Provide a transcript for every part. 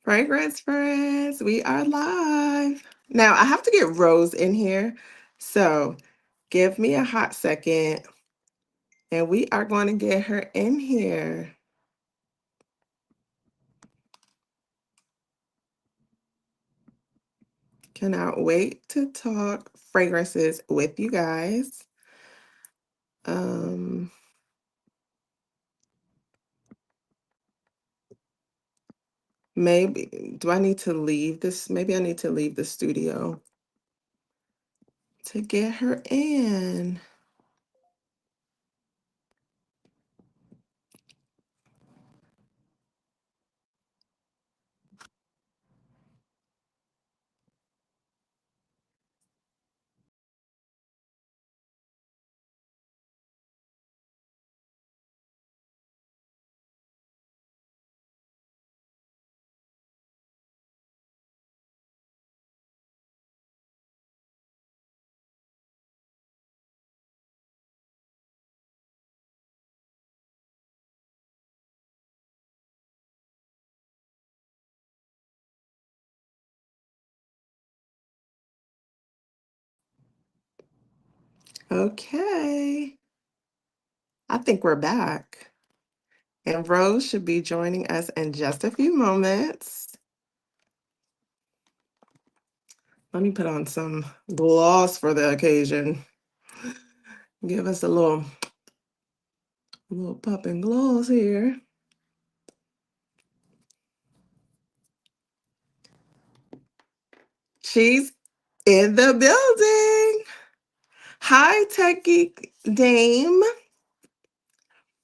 Fragrance friends, we are live. Now I have to get Rose in here. So give me a hot second and we are going to get her in here. Cannot wait to talk fragrances with you guys. Um, maybe do I need to leave this? Maybe I need to leave the studio to get her in. Okay. I think we're back. And Rose should be joining us in just a few moments. Let me put on some gloss for the occasion. Give us a little pop and gloss here. She's in the building. Hi, Tech Geek Dame.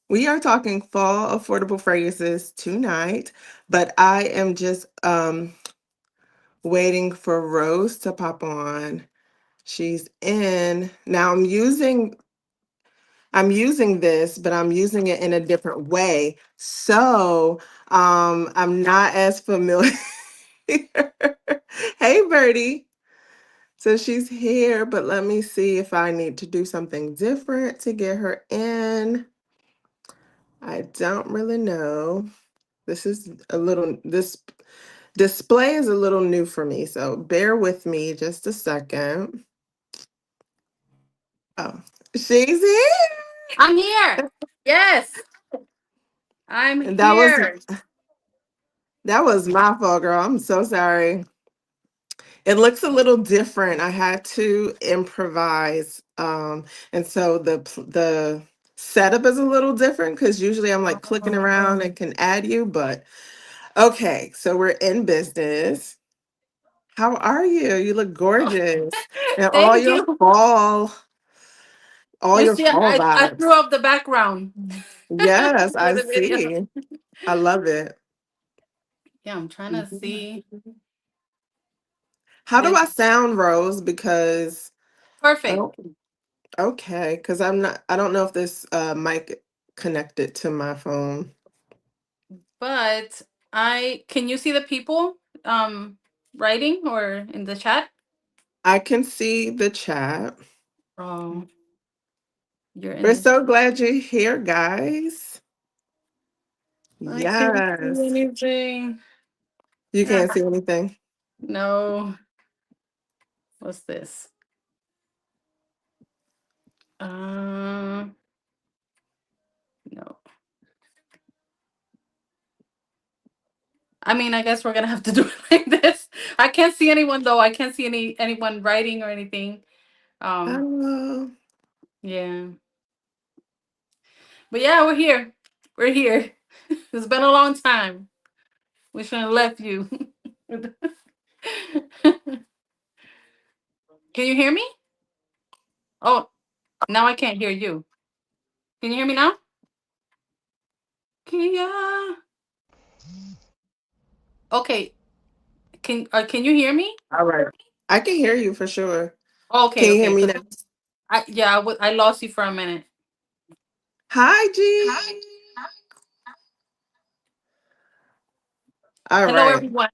We are talking fall affordable fragrances tonight, but I am just waiting for Rose to pop on. She's in. Now I'm using this, but I'm using it in a different way. So I'm not as familiar. Hey, Birdie. So she's here, but let me see if I need to do something different to get her in. I don't really know. This display is a little new for me, so bear with me just a second. Oh, she's here. I'm here. Yes, I'm And that was here. that was my fault, girl. I'm so sorry. It looks a little different. I had to improvise. And so the setup is a little different because usually I'm like clicking around and can add you, but okay, so we're in business. How are you? You look gorgeous. And Thank you. all You your see, fall I threw vibes. up the background Yes, for I the video. see. I love it. Yeah, I'm trying to see How do this I sound, Rose? Because perfect. oh, okay, because I don't know if this mic connected to my phone. But I can you see the people writing or in the chat? I can see the chat. Oh, you're in We're this. so glad you're here, guys. I can't see Yes. anything. You Ah, can't see anything. no. What's this? No. I mean, I guess we're gonna have to do it like this. I can't see anyone though. I can't see anyone writing or anything. Um, Hello. yeah. But yeah, we're here. We're here. It's been a long time. We shouldn't have left you. Can you hear me? Oh, now I can't hear you. Can you hear me now? Kia. Okay. Can you hear me? All right. I can hear you for sure. Can Okay, you hear okay. me Cause now? I lost you for a minute. Hi, G. All Hello, right. everyone.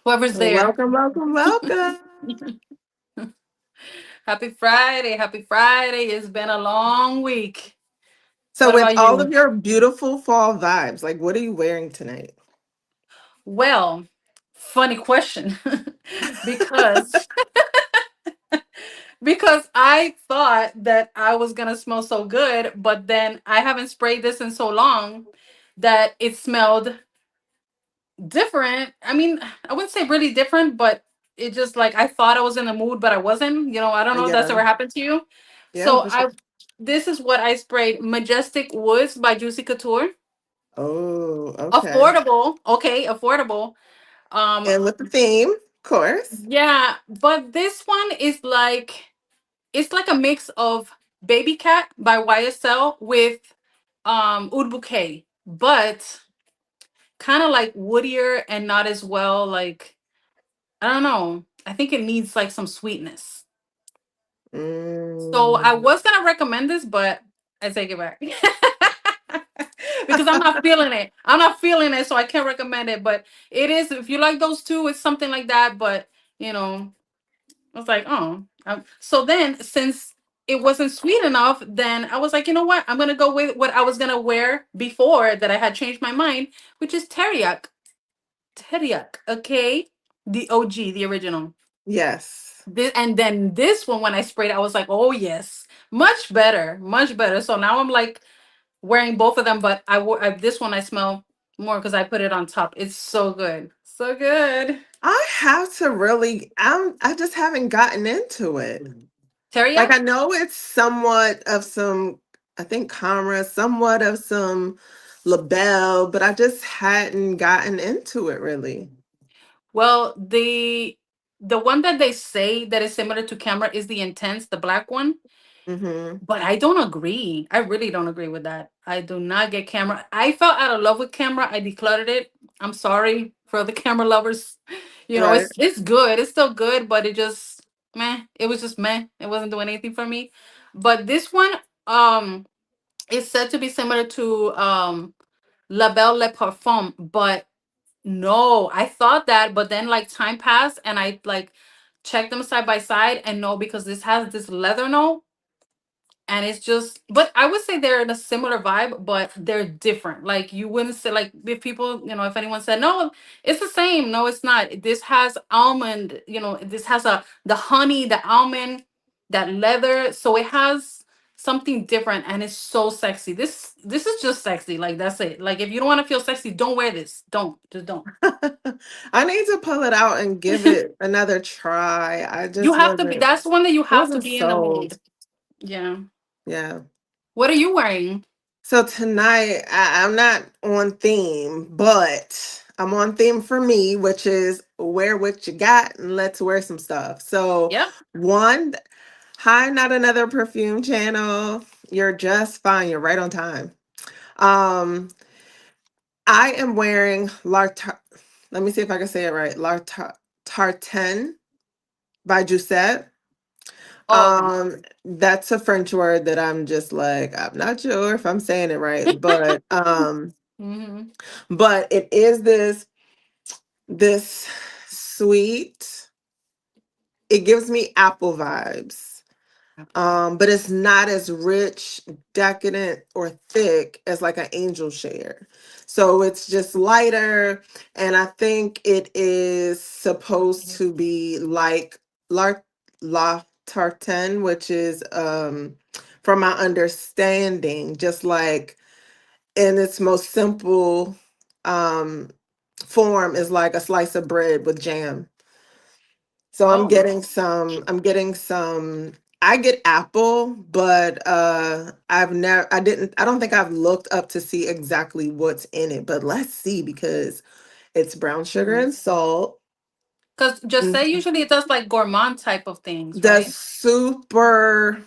Whoever's there. Welcome, welcome, welcome. Happy Friday. Happy Friday. It's been a long week. So, What with about all of you? your beautiful fall vibes, like what are you wearing tonight? Well, funny question. because because I thought that I was gonna smell so good, but then I haven't sprayed this in so long that it smelled different. I mean, I wouldn't say really different, but it just like I thought I was in the mood, but I wasn't. I don't know if that's Yeah. ever happened to you. Yeah, So for sure. I this is what I sprayed: Majestic Woods by Juicy Couture. Oh, okay. Affordable, okay, affordable. Um, And with the theme, of course. yeah, but this one is like it's like a mix of Baby Cat by YSL with Oud Bouquet, but kind of like woodier and not as well like I don't know. I think it needs like some sweetness. So I Mm. was gonna recommend this, but I take it back. Because I'm not feeling it. I'm not feeling it, so I can't recommend it. But it is if you like those two, it's something like that. But you know, I was like, oh. So then, since it wasn't sweet enough, then I was like, you know what? I'm gonna go with what I was gonna wear before that I had changed my mind, which is teriyaki. Teriyaki, okay, the OG, the original. Yes. And then this one, when I sprayed, I was like, oh yes, much better, much better. So now I'm like wearing both of them, but this one I smell more because I put it on top. It's so good, so good. I have to really, I just haven't gotten into it. Like I Teriyaki. know it's somewhat of some, I think Comra, somewhat of some LaBelle, but I just hadn't gotten into it really. Well, the one that they say that is similar to Camera is the Intense, the black one. Mm-hmm. But I don't agree. I really don't agree with that. I do not get Camera. I fell out of love with Camera. I decluttered it. I'm sorry for the Camera lovers. Right. It's good. It's still good, but it just meh. It was just meh. It wasn't doing anything for me. But this one um is said to be similar to La Belle Le Parfum, but no, I thought that, but then like time passed and I like checked them side by side and no, because this has this leather note and it's just but I would say they're in a similar vibe, but they're different. Like you wouldn't say like if people, if anyone said no, it's the same. No, it's not. This has almond, this has the honey, the almond, that leather. So it has something different and it's so sexy. This is just sexy. Like that's it. Like if you don't want to feel sexy, don't wear this. Don't. Just don't. I need to pull it out and give it another try. I You just have to be wasn't that's one that you have to wasn't be in the mood. sold. Yeah. Yeah. What are you wearing? So tonight I'm not on theme, but I'm on theme for me, which is wear what you got and let's wear some stuff. So Yep. one, hi, not another perfume channel. You're just fine. You're right on time. Um, I am wearing Lartar. Let me see if I can say it right. Tartan by Giuseppe. Oh, okay. That's a French word that I'm just like, I'm not sure if I'm saying it right, Hmm. but it is this sweet, it gives me apple vibes. But it's not as rich, decadent, or thick as like an angel share. So it's just lighter, and I think it is supposed to be like La, La Tartane, which is from my understanding, just like in its most simple um form is like a slice of bread with jam. So Oh. I get apple, but I don't think I've looked up to see exactly what's in it, but let's see because it's brown sugar and salt. Because just say Mhm. usually it does like gourmand type of things, The right? super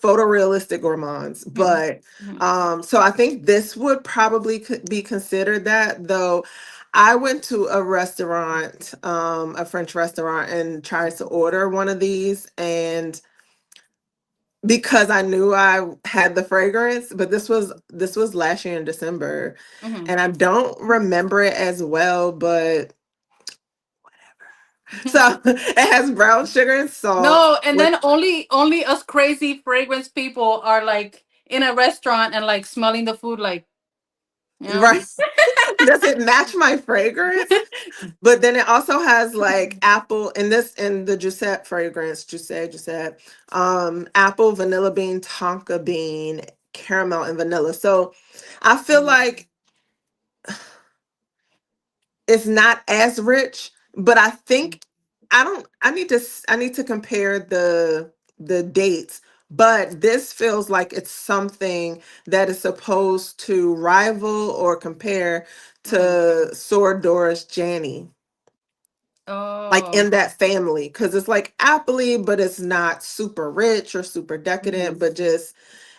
photorealistic gourmands, Mhm. but Mhm. so I think this would probably be considered that, though. I went to a restaurant, a French restaurant, and tried to order one of these, and because I knew I had the fragrance, but this was last year in December, Mhm. and I don't remember it as well, but so it has brown sugar and salt No, and with then only us crazy fragrance people are like in a restaurant and like smelling the food like, you know? right. does it match my fragrance? But then it also has like apple in this in the Giuseppe fragrance, Giuseppe, apple, vanilla bean, tonka bean, caramel, and vanilla. So I feel Mhm, like it's not as rich, but I think I need to compare the dates, but this feels like it's something that is supposed to rival or compare mhm. to Sword Doris Janney, like Oh. in that family, because it's like appley, but it's not super rich or super decadent, Mhm, but just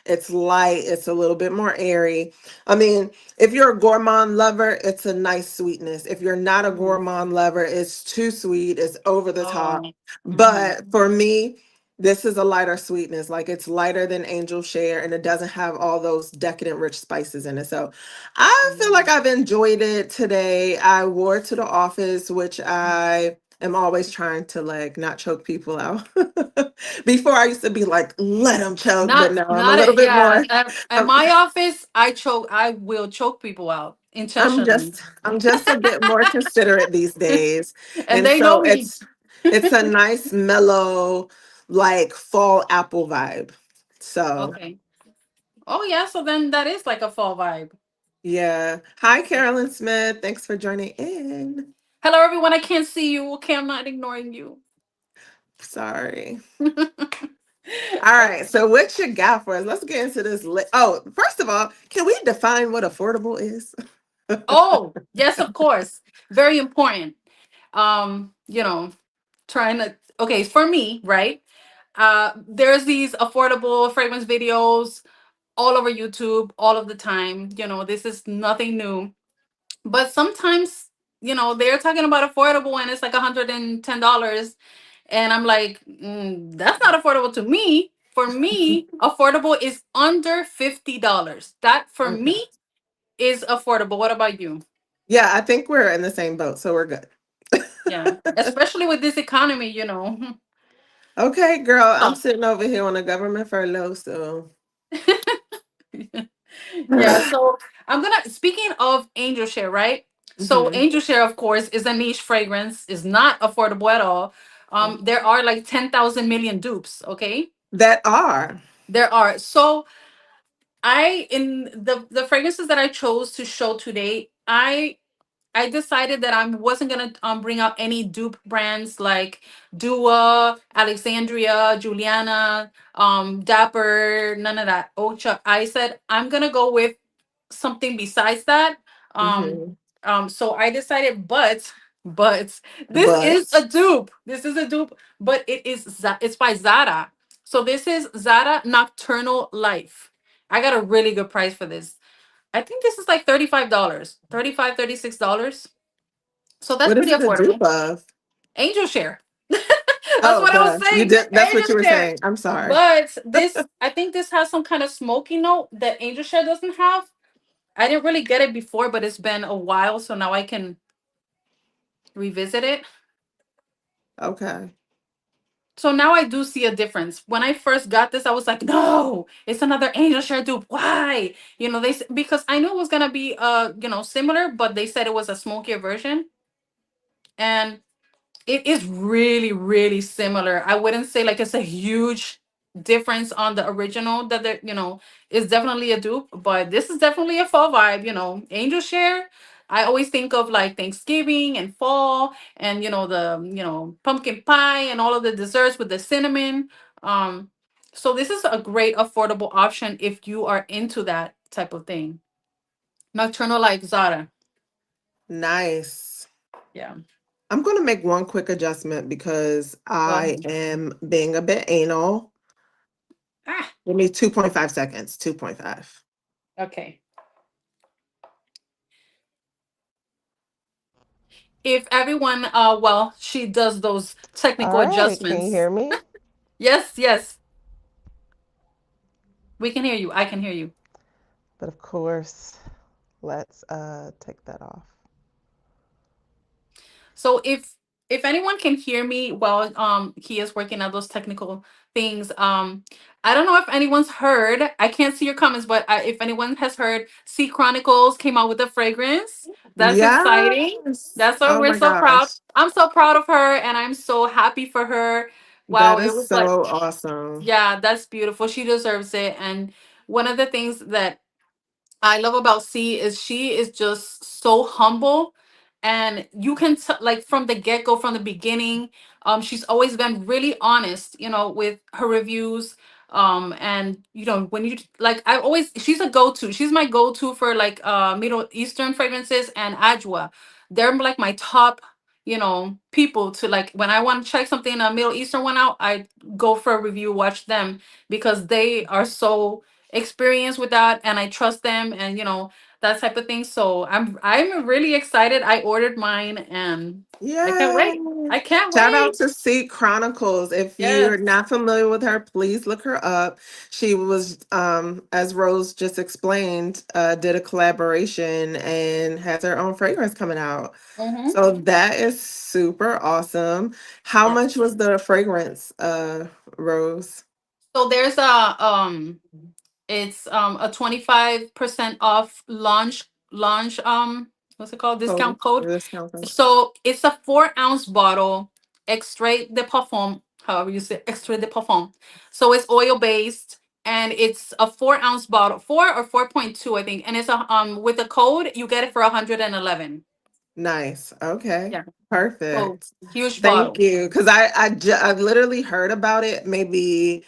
it's light, it's a little bit more airy. I mean, if you're a gourmand lover, it's a nice sweetness. If you're not a mhm. gourmand lover, it's too sweet, it's over the top. Oh. Mhm, But for me, this is a lighter sweetness. Like it's lighter than Angel Share and it doesn't have all those decadent rich spices in it. So I feel like mhm, I've enjoyed it today. I wore it to the office, which I am always trying to like not choke people out. Before I used to be like, let them choke, but now I'm a not little it. bit Yeah. more. At I'm, my office, I will choke people out intentionally, I'm just a bit more considerate these days, and and they know so me. it's a nice mellow like fall apple vibe. So Okay. Oh yeah. So then that is like a fall vibe. yeah. Hi, Carolyn Smith. Thanks for joining in. Hello, everyone. I can't see you. Okay, I'm not ignoring you. Sorry. All right. So what you got for us? Let's get into this. Oh, first of all, can we define what affordable is? Oh, yes, of course. Very important. You know, trying to okay, for me, right? There's these affordable fragrance videos all over YouTube all of the time. This is nothing new. But sometimes, they're talking about affordable and it's like $110. And I'm like, that's not affordable to me. For me, affordable is under $50. That for Okay. me is affordable. What about you? Yeah, I think we're in the same boat, so we're good. Yeah, especially with this economy. Okay, girl, I'm So, sitting over here on a government furlough, so yeah, so I'm gonna speaking of Angel Share, right? So Mhm. Angel Share, of course, is a niche fragrance, is not affordable at all. There are like 10,000 million dupes, okay? That are. There are. So I in the fragrances that I chose to show today, I decided that I wasn't gonna bring out any dupe brands like Dua, Alexandria, Juliana, Dapper, none of that. Ocha. I said I'm gonna go with something besides that. Um, Mhm. so I decided, but this is But a dupe. This is a dupe, but it's by Zara. So this is Zara Nocturnal Life. I got a really good price for this. I think this is like $35, 35, $36. So that's what is pretty it a dupe affordable. of? Angel Share. That's Oh, what I was you saying. did. That's Angel what you were Share. saying. I'm sorry. But I think this has some kind of smoky note that Angel Share doesn't have. I didn't really get it before, but it's been a while, so now I can revisit it. Okay. So now I do see a difference. When I first got this, I was like, "No, it's another Angel Share dupe. Why?" Because I knew it was gonna be similar, but they said it was a smokier version, and it is really, really similar. I wouldn't say like it's a huge difference on the original that is definitely a dupe, but this is definitely a fall vibe. Angel Share. I always think of like Thanksgiving and fall, and the pumpkin pie and all of the desserts with the cinnamon. Um, so this is a great affordable option if you are into that type of thing. Nocturnal like Zara. Nice. Yeah. I'm going to make one quick adjustment because Go I ahead. am being a bit anal. Ah, Give me 2.5 seconds. 2.5. okay. If everyone well, she does those All technical right, can you adjustments. hear me? Yes, yes, we can hear you. I can hear you. But of course, let's take that off. So if if anyone can hear me while he is working out those technical things, I don't know if anyone's heard. I can't see your comments, but if anyone has heard, Sea Chronicles came out with a fragrance. That's exciting. Yes. That's what Oh we're my so proud. gosh. I'm so proud of her, and I'm so happy for her. Wow, That it is was like, so awesome. yeah, that's beautiful. She deserves it. And one of the things that I love about C is she is just so humble, and you can like from the get go, from the beginning. She's always been really honest, with her reviews. And when you like, I always she's a go to. She's my go to for like Middle Eastern fragrances and Ajwa. They're like my top. People to like when I want to check something a Middle Eastern one out, I go for a review, watch them because they are so experience with that and I trust them and that type of thing. So I'm really excited. I ordered mine and I can't Yeah. wait. I can't Shout out wait. to Seek Chronicles. If you're Yes. not familiar with her, please look her up. She was, as Rose just explained, did a collaboration and has her own fragrance coming out. Mm-hmm. So that is super awesome. How much Yes. was the fragrance, Rose? So there's a 25% off launch what's it called, Code, discount code. discount code. So it's a 4-ounce bottle, extrait de parfum, however you say extrait de parfum. So it's oil based and it's a 4-ounce bottle, 4 or 4.2, I think. And it's a with the code you get it for 111. Nice. Okay. Yeah. So Perfect. huge Thank bottle. you. Because I literally heard about it maybe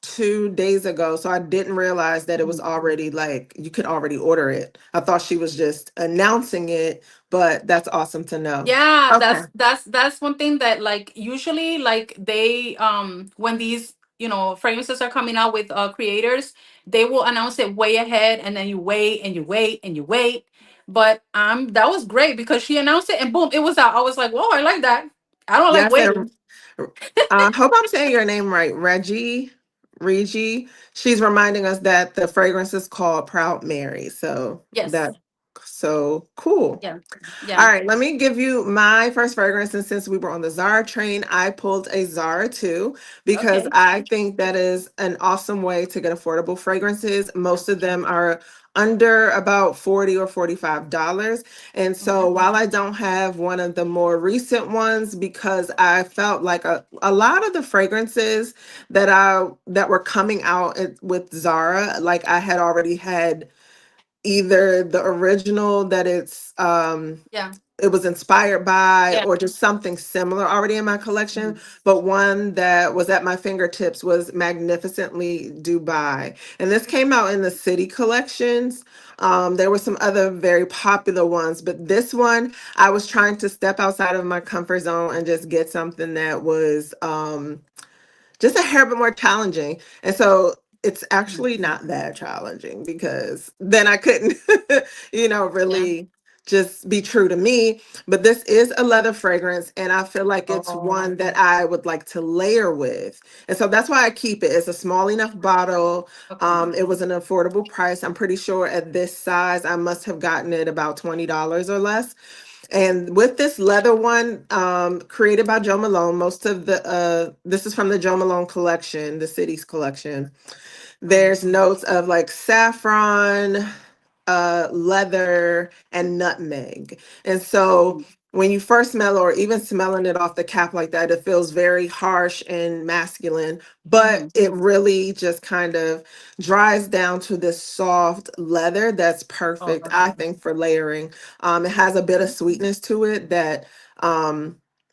2 days ago. So I didn't realize that it was Mhm. already like you could already order it. I thought she was just announcing it, but that's awesome to know. Yeah, Okay. that's one thing that like usually like they when these fragrances are coming out with creators, they will announce it way ahead and then you wait and you wait and you wait. But that was great because she announced it and boom, it was out. I was like, whoa, I like that. I don't like Yes, and waiting. I hope I'm saying your name right. Reggie. She's reminding us that the fragrance is called Proud Mary. So Yes. that so cool. Yeah. All Yeah. right, let me give you my first fragrance. And since we were on the Zara train, I pulled a Zara too, because Okay. I think that is an awesome way to get affordable fragrances. Most of them are under about 40 or $45. And Okay. so while I don't have one of the more recent ones, because I felt like a lot of the fragrances that were coming out with Zara, like I had already had either the original that Yeah. it was inspired by Yeah. or just something similar already in my collection, Mhm. but one that was at my fingertips was Magnificently Dubai, and this came out in the city collections. There were some other very popular ones, but this one I was trying to step outside of my comfort zone and just get something that was just a hair bit more challenging. And so it's Mhm. actually not that challenging because then I couldn't, Yeah. really just be true to me. But this is a leather fragrance, and I feel like it's Oh. one that I would like to layer with. And so that's why I keep it. It's a small enough bottle. Okay. It was an affordable price. I'm pretty sure at this size, I must have gotten it about $20 or less. And with this leather one, created by Joe Malone, most of the this is from the Joe Malone collection, the Cities collection. Um, There's notes of like saffron, leather, and nutmeg. And so mhm. when you first smell or even smelling it off the cap like that, it feels very harsh and masculine, but Mhm. it really just kind of dries down to this soft leather that's Oh, perfect, I okay. think, for layering. It has a bit of sweetness to it that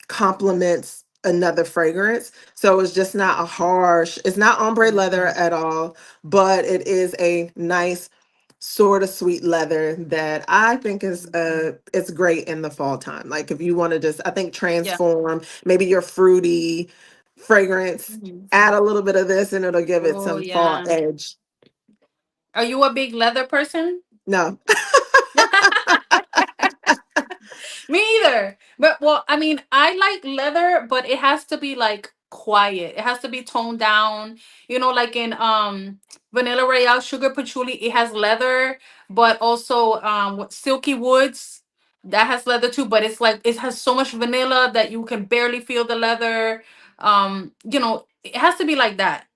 complements another fragrance. So it's just not a harsh, it's not ombre leather at all, but it is a nice sort of sweet leather that I think is it's great in the fall time. Like if you want to just I think Yeah. transform maybe your fruity fragrance, Mhm. add a little bit of this and it'll give it Oh, some fall yeah. edge. Are you a big leather person? No. Me either. But well, I mean, I like leather, but it has to be like quiet. It has to be toned down. Like in Vanilla Royale Sugar Patchouli, it has leather, but also silky woods. That has leather too, but it's like it has so much vanilla that you can barely feel the leather. It has to be like that.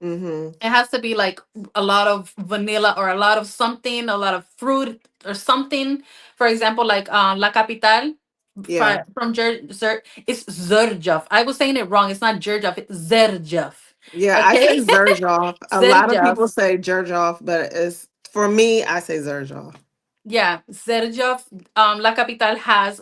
Mm-hmm. It has to be like a lot of vanilla or a lot of something, a lot of fruit or something. For example, like La Capital Yeah. from it's Zerjaf. I was saying it wrong. It's not Jerjaf, it's Zerjaf. Yeah, I say Okay? Zerjoff. A lot of Zerjaf. people say Jerjoff, but it's for me, I say Zerjoff. Yeah, Zerjaf, La Capital has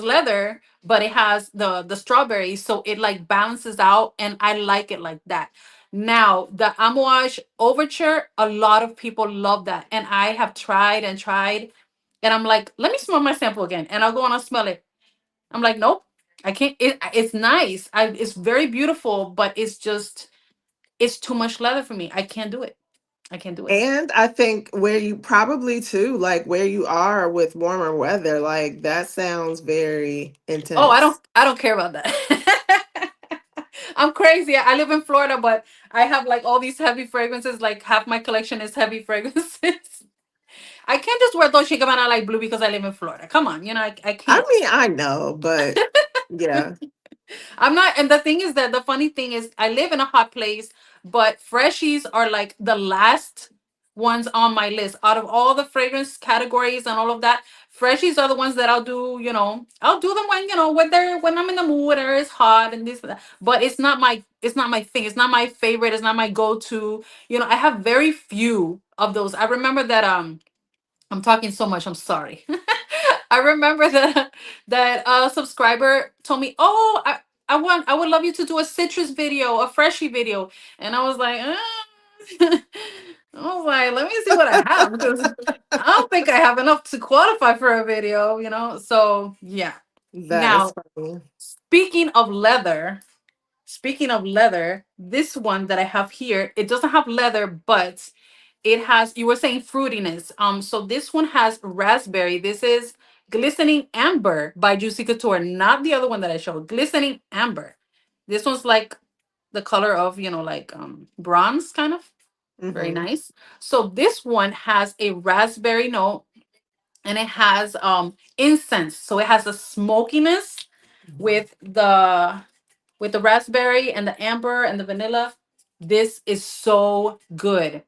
leather, but it has the strawberries, so it like balances out, and I like it like that. Now the Amouage Overture, a lot of people love that, and I have tried and tried, and I'm like, let me smell my sample again, and I'll go on and smell it. I'm like, nope, I can't. It's nice, it's very beautiful, but it's too much leather for me. I can't do it. I can't do it. And I think where you probably too, like where you are with warmer weather, like that sounds very Oh, intense. I don't care about that. I'm crazy. I live in Florida, but I have like all these heavy fragrances. Like half my collection is heavy fragrances. I can't just wear Dolce & Gabbana like blue because I live in Florida. Come on, I I can't. mean, I know, but yeah. I'm not, and the thing is that the funny thing is, I live in a hot place, but freshies are like the last ones on my list. Out of all the fragrance categories and all of that, freshies are the ones that I'll do. I'll do them when when I'm in the mood or it's hot and this and that. But it's not my thing. It's not my favorite. It's not my go-to. I have very few of those. I remember that I'm talking so much. I'm sorry. I remember that subscriber told me, "Oh, I would love you to do a citrus video, a freshie video," and I was like, I was like, let me see what I have because I don't think I have enough to qualify for a video. So yeah. That is Now, funny. speaking of leather, this one that I have here, it doesn't have leather, but it has, you were saying fruitiness. So this one has raspberry. This is Glistening Amber by Juicy Couture, not the other one that I showed. Glistening Amber. This one's like the color of, like bronze kind of. Very Hmm. nice. So this one has a raspberry note, and it has incense. So it has a smokiness with the raspberry and the amber and the vanilla. This is so good.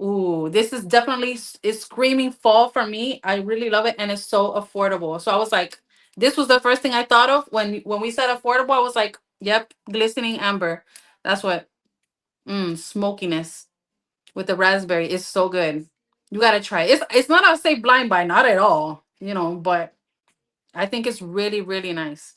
Ooh, this is definitely is screaming fall for me. I really love it, and it's so affordable. So I was like, this was the first thing I thought of when we said affordable. I was like, yep, glistening amber. That's what. Smokiness with the raspberry is so good. You gotta try it. It's not, I'll say blind buy, not at all. But I think it's really really nice.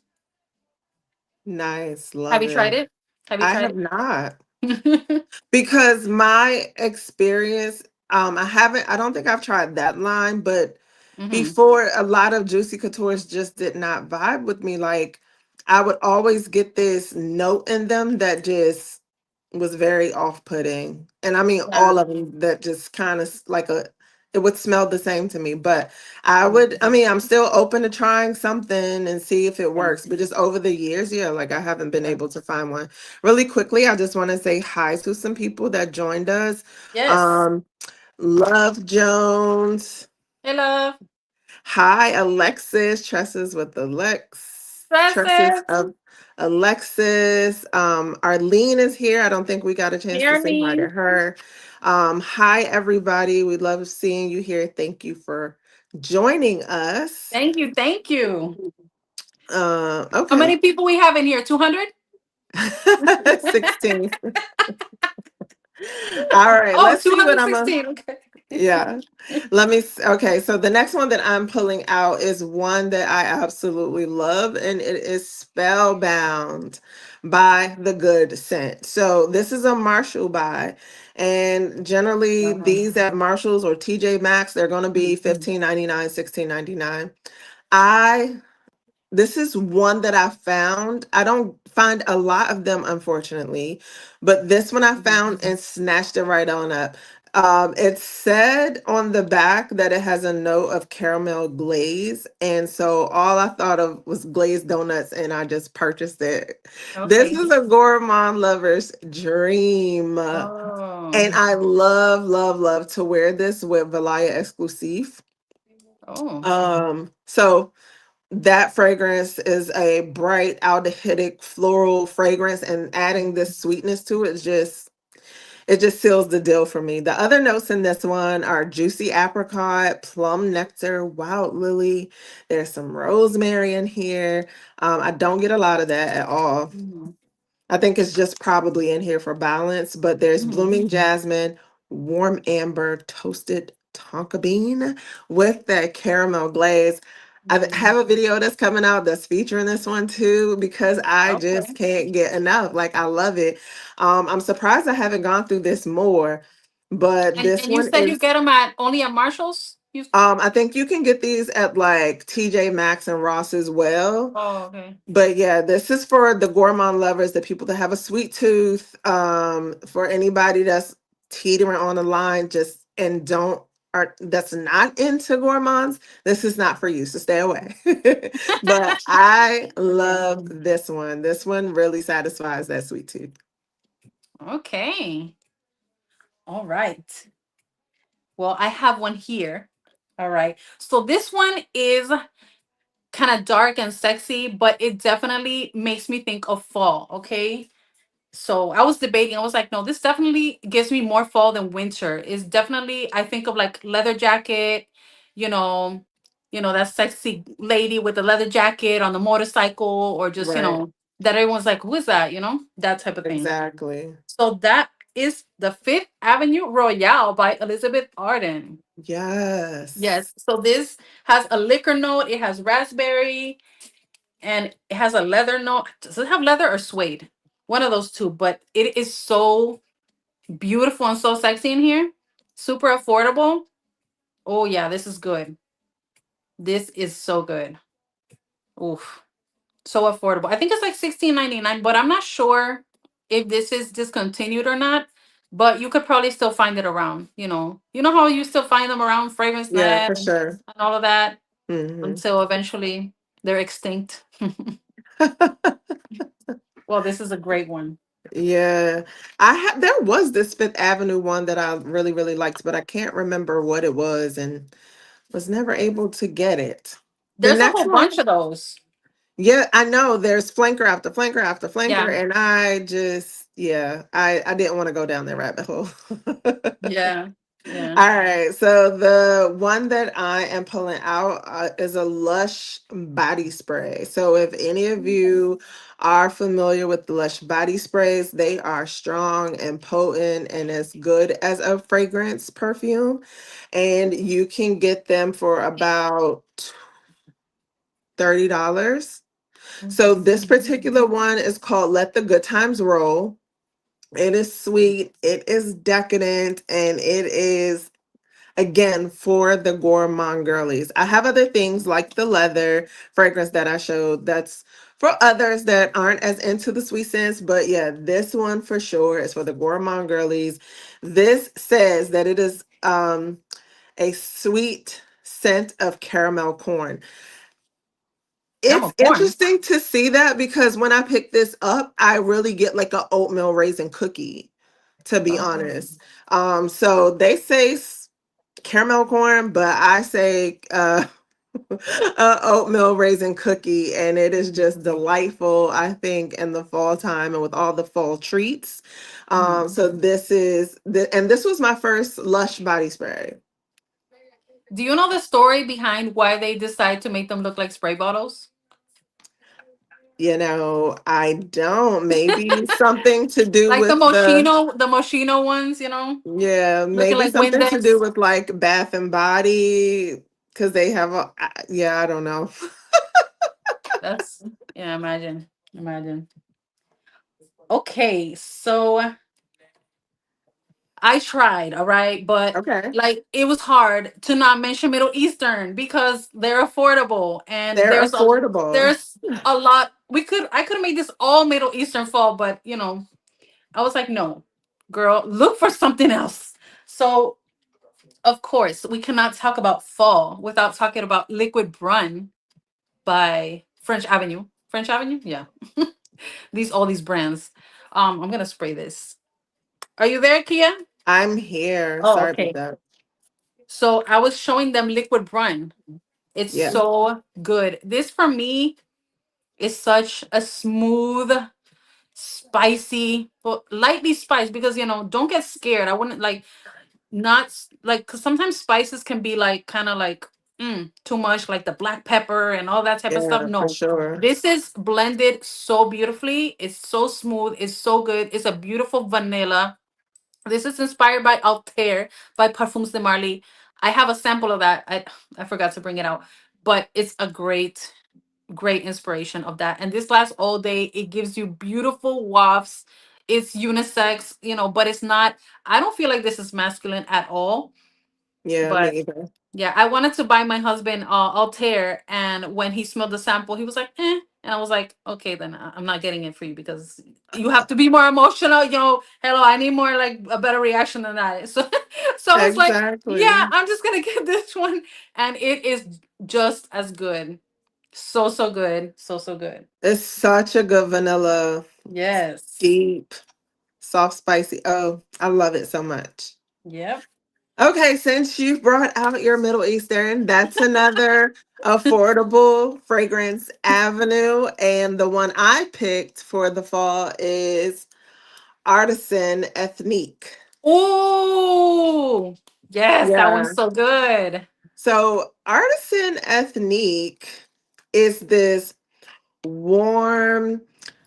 Nice. Have Love you tried it. it? Have you I tried have not. it? Because my experience, I don't think I've tried that line, but Hmm. before a lot of Juicy Couture's just did not vibe with me. Like I would always get this note in them that just was very off-putting. And I mean Yeah. all of them that just kind of like it would smell the same to me. But I mean, I'm still open to trying something and see if it Yeah. works. But just over the years, yeah, like I haven't been Yeah. able to find one. Really quickly, I just want to say hi to some people that joined us. Yes. Um, Love Jones. Hey, love. Hi, Alexis. Tresses with Tresses Dresses. of Alexis. Arlene is here. I don't think we got a chance to Hear say hi to me. her. Hi, everybody. We love seeing you here. Thank you for joining us. Thank you. Thank you. How Okay. many people we have in here? 200? 16. All right, Oh, let's see what I'm 216. Okay. yeah. Okay, so the next one that I'm pulling out is one that I absolutely love, and it is Spellbound by The Good Scent. So this is a Marshall buy, and generally Wow. these at Marshalls or TJ Maxx, they're going to be Mhm. 15.99, 16.99. I This is one that I found. I don't find a lot of them, unfortunately, but this one I found and snatched it right on up. It said on the back that it has a note of caramel glaze, and so all I thought of was glazed donuts, and I just purchased it. This Okay. is a gourmand lover's dream, and Oh. I love, love, love to wear this with Valaya Exclusive. Oh. So that fragrance is a bright aldehydic floral fragrance, and adding this sweetness to it just seals the deal for me. The other notes in this one are juicy apricot, plum nectar, wild lily. There's some rosemary in here. I don't get a lot of that at all. Mhm. I think it's just probably in here for balance, but there's Mhm. blooming jasmine, warm amber, toasted tonka bean with that caramel glaze. I have Mhm. a video that's coming out that's featuring this one too because I just Okay. can't get enough. Like I love it. I'm surprised I haven't gone through this more, but this And you one said you is get them at only at Marshalls? You I think you can get these at like TJ Maxx and Ross as well. Oh, okay. But yeah, this is for the gourmand lovers, the people that have a sweet tooth, for anybody that's teetering on the line, just and don't are that's not into gourmands. This is not for you, so stay away. But I Okay. love this one. This one really satisfies that sweet tooth. Okay. All right. Well, I have one here. All right. So this one is kind of dark and sexy, but it definitely makes me think of fall. Okay. So I was debating. I was like, no, this definitely gives me more fall than winter. It's definitely, I think of like leather jacket, you know, that sexy lady with the leather jacket on the motorcycle, or just, Right. that everyone's like, who is that? That type of thing. Exactly. So that is the Fifth Avenue Royale by Elizabeth Arden. Yes. Yes. So this has a liquor note. It has raspberry, and it has a leather note. Does it have leather or suede? One of those two. But it is so beautiful and so sexy in here. Super affordable. Oh yeah, this is good. This is so good. Oof. So affordable. I think it's like 16.99, but I'm not sure if this is discontinued or not. But you could probably still find it around. You know how you still find them around Fragrance Yeah, Net for and sure. all of that Hmm. until eventually they're extinct. Well, this is a great one. Yeah, there was this Fifth Avenue one that I really, really liked, but I can't remember what it was and was never able to get it. The There's a next whole bunch one, of those. yeah, I know there's flanker after flanker after flanker, Yeah, and I just, yeah, I didn't want to go down that rabbit hole. yeah, yeah. All right, so the one that I am pulling out is a Lush body spray. So if any of you are familiar with the Lush body sprays, they are strong and potent and as good as a fragrance perfume. And you can get them for about $30. So this particular one is called Let the Good Times Roll. It is sweet, it is decadent, and it is again for the gourmand girlies. I have other things like the leather fragrance that I showed that's for others that aren't as into the sweet scents, but yeah, this one for sure is for the gourmand girlies. This says that it is a sweet scent of caramel corn. Caramel It's corn. interesting to see that because when I pick this up, I really get like a oatmeal raisin cookie, to be Oh. honest. So they say caramel corn, but I say oatmeal raisin cookie, and it is just delightful. I think in the fall time and with all the fall treats. Mhm. So and this was my first Lush body spray. Do you know the story behind why they decide to make them look like spray bottles? I don't. Maybe something to do Like with the The Moschino ones, yeah, looking maybe like something to do Windex. with like Bath and Body because they have yeah, I don't know. That's yeah, imagine. Imagine. Okay, so I tried, all right, but Okay. like it was hard to not mention Middle Eastern because they're affordable and They're affordable. there's a lot I could have made this all Middle Eastern fall, but I was like, no, girl, look for something else. So of course we cannot talk about fall without talking about Liquid Brun by French Avenue. French Avenue? Yeah. These brands. I'm gonna spray this. Are you there, Kia? I'm here. Oh, Sorry about okay. that. So I was showing them Liquid Brun. It's Yeah. so good. This for me is such a smooth, spicy, well, lightly spiced because don't get scared. I wouldn't like not like because sometimes spices can be like kind of like too much, like the black pepper and all that type of stuff. Yeah, for No, sure. this is blended so beautifully. It's so smooth. It's so good. It's a beautiful vanilla. This is inspired by Altair by Parfums de Marly. I have a sample of that. I forgot to bring it out, but it's a great inspiration of that. And this lasts all day. It gives you beautiful wafts. It's unisex, but it's not. I don't feel like this is masculine at all. Yeah, me But either. yeah, I wanted to buy my husband Altair, and when he smelled the sample, he was like, "Eh," and I was like, "Okay, then I'm not getting it for you because you have to be more emotional." Hello, I need more like a better reaction than that. So I was like, "Yeah, Exactly. I'm just gonna get this one," and it is just as good. So good, so good. It's such a good vanilla, Yes. deep, soft, spicy. Oh, I love it so much. Yep. Okay, since you've brought out your Middle Eastern, that's another affordable fragrance avenue. And the one I picked for the fall is Artisan Ethnique. Oh, yes, that one's Yeah. so good. So, Artisan Ethnique is this warm,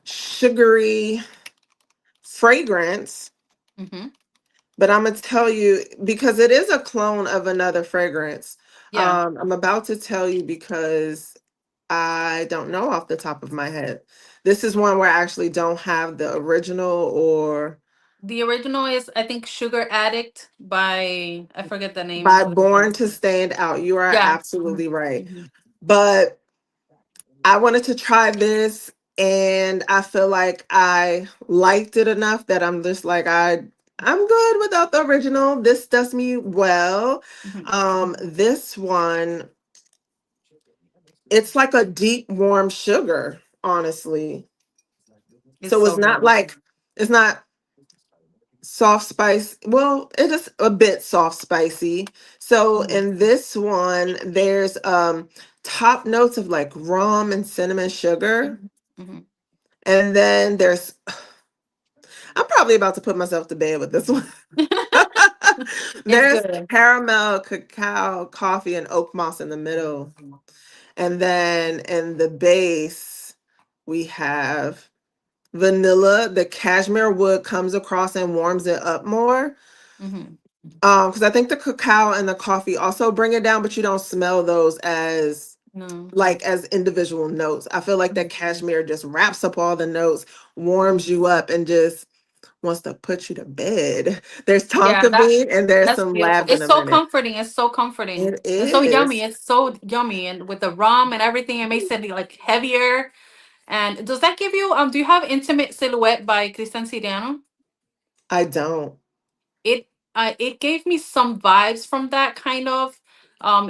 sugary fragrance. Hmm. But I'm gonna tell you because it is a clone of another fragrance. Yeah. I'm about to tell you because I don't know off the top of my head. This is one where I actually don't have the original or The original is, I think, Sugar Addict by, I forget the name by of the Born to fragrance. Stand Out. You are Yeah. absolutely right. But I wanted to try this and I feel like I liked it enough that I'm just like I'm good without the original. This does me well. Mhm. This one, it's like a deep warm sugar, honestly. It's So it's so not good. like it's not soft spice. Well, it is a bit soft spicy. So Mhm. in this one, there's top notes of like rum and cinnamon sugar. Mhm. Mhm. And then I'm probably about to put myself to bed with this one. It's There's good. caramel, cacao, coffee, and oak moss in the middle. And then in the base, we have vanilla. The cashmere wood comes across and warms it up more. Hmm. Because I think the cacao and the coffee also bring it down, but you don't smell those as No. like as individual notes. I feel like that Mhm. cashmere just wraps up all the notes, warms Mhm. you up, and just wants to put you to bed. There's Yeah, tonka bean and there's that's some beautiful. It's labdanum so in it. comforting. It's so comforting. It And so yummy. is. It's so yummy. And with the rum and everything, it makes it like heavier. And does that give you do you have Intimate Silhouette by Christian Siriano? I don't. It gave me some vibes from that kind of.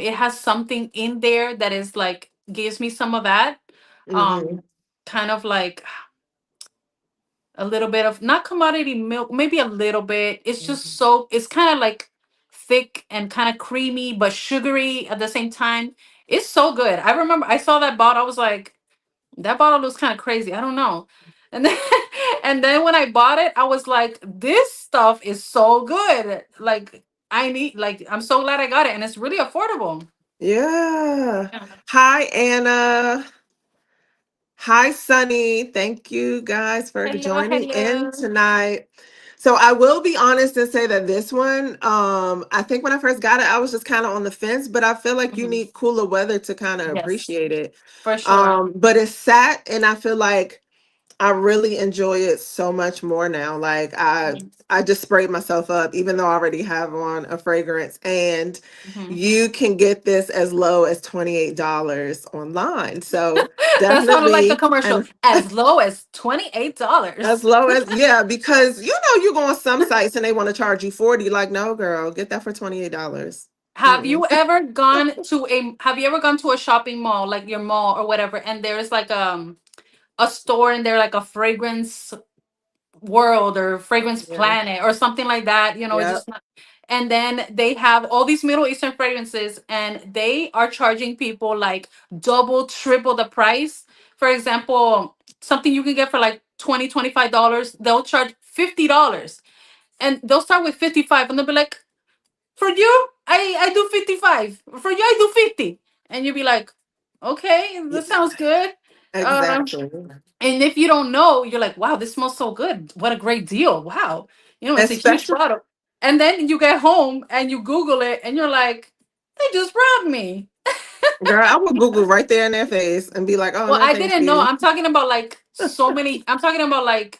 It has something in there that is like gives me some of that. Hmm. Um Kind of like a little bit of not commodity milk, maybe a little bit. It's just so it's kind of like thick and kind of creamy but sugary at the same time. It's so good. I remember I saw that bottle, I was like, that bottle looks kind of crazy. I don't know. And then and then when I bought it, I was like, this stuff is so good. Like I'm so glad I got it and it's really affordable. Yeah. Yeah. Hi, Anna. Hi, Sunny. Thank you guys for Hello, joining in hello. tonight. So I will be honest and say that this one, I think when I first got it, I was just kind of on the fence, but I feel like you Mhm. need cooler weather to kind of Yes, appreciate it. for sure. But it's sat and I feel like I really enjoy it so much more now. Like Mhm. I just sprayed myself up, even though I already have on a fragrance. And Mhm. you can get this as low as $28 online. So That sounded like a definitely commercial. and As low as as $28. low as yeah, because you go on some sites and they want to charge you 40. Like, no, girl, get that for $28. Mm-mm. Have you ever gone to a shopping mall, like your mall or whatever, and there's like a store in there, like a fragrance world or fragrance Yeah. planet or something like that, Yep. just not. And then they have all these Middle Eastern fragrances, and they are charging people like double, triple the price. For example, something you can get for like $20, $25, they'll charge $50. And they'll start with 55 and they'll be like, for you, I do 55. For you, I do 50. And you'll be like, okay, Yeah, this sounds good. Um, exactly. and if you don't know, you're like, wow, this smells so good. What a great deal. Wow. It's a huge Especially, bottle. And then you get home and you Google it and you're like, they just robbed me. girl, I would Google right there in their face and be like, "Oh Well, no, I thank didn't know. you." I'm talking about like so many, I'm talking about like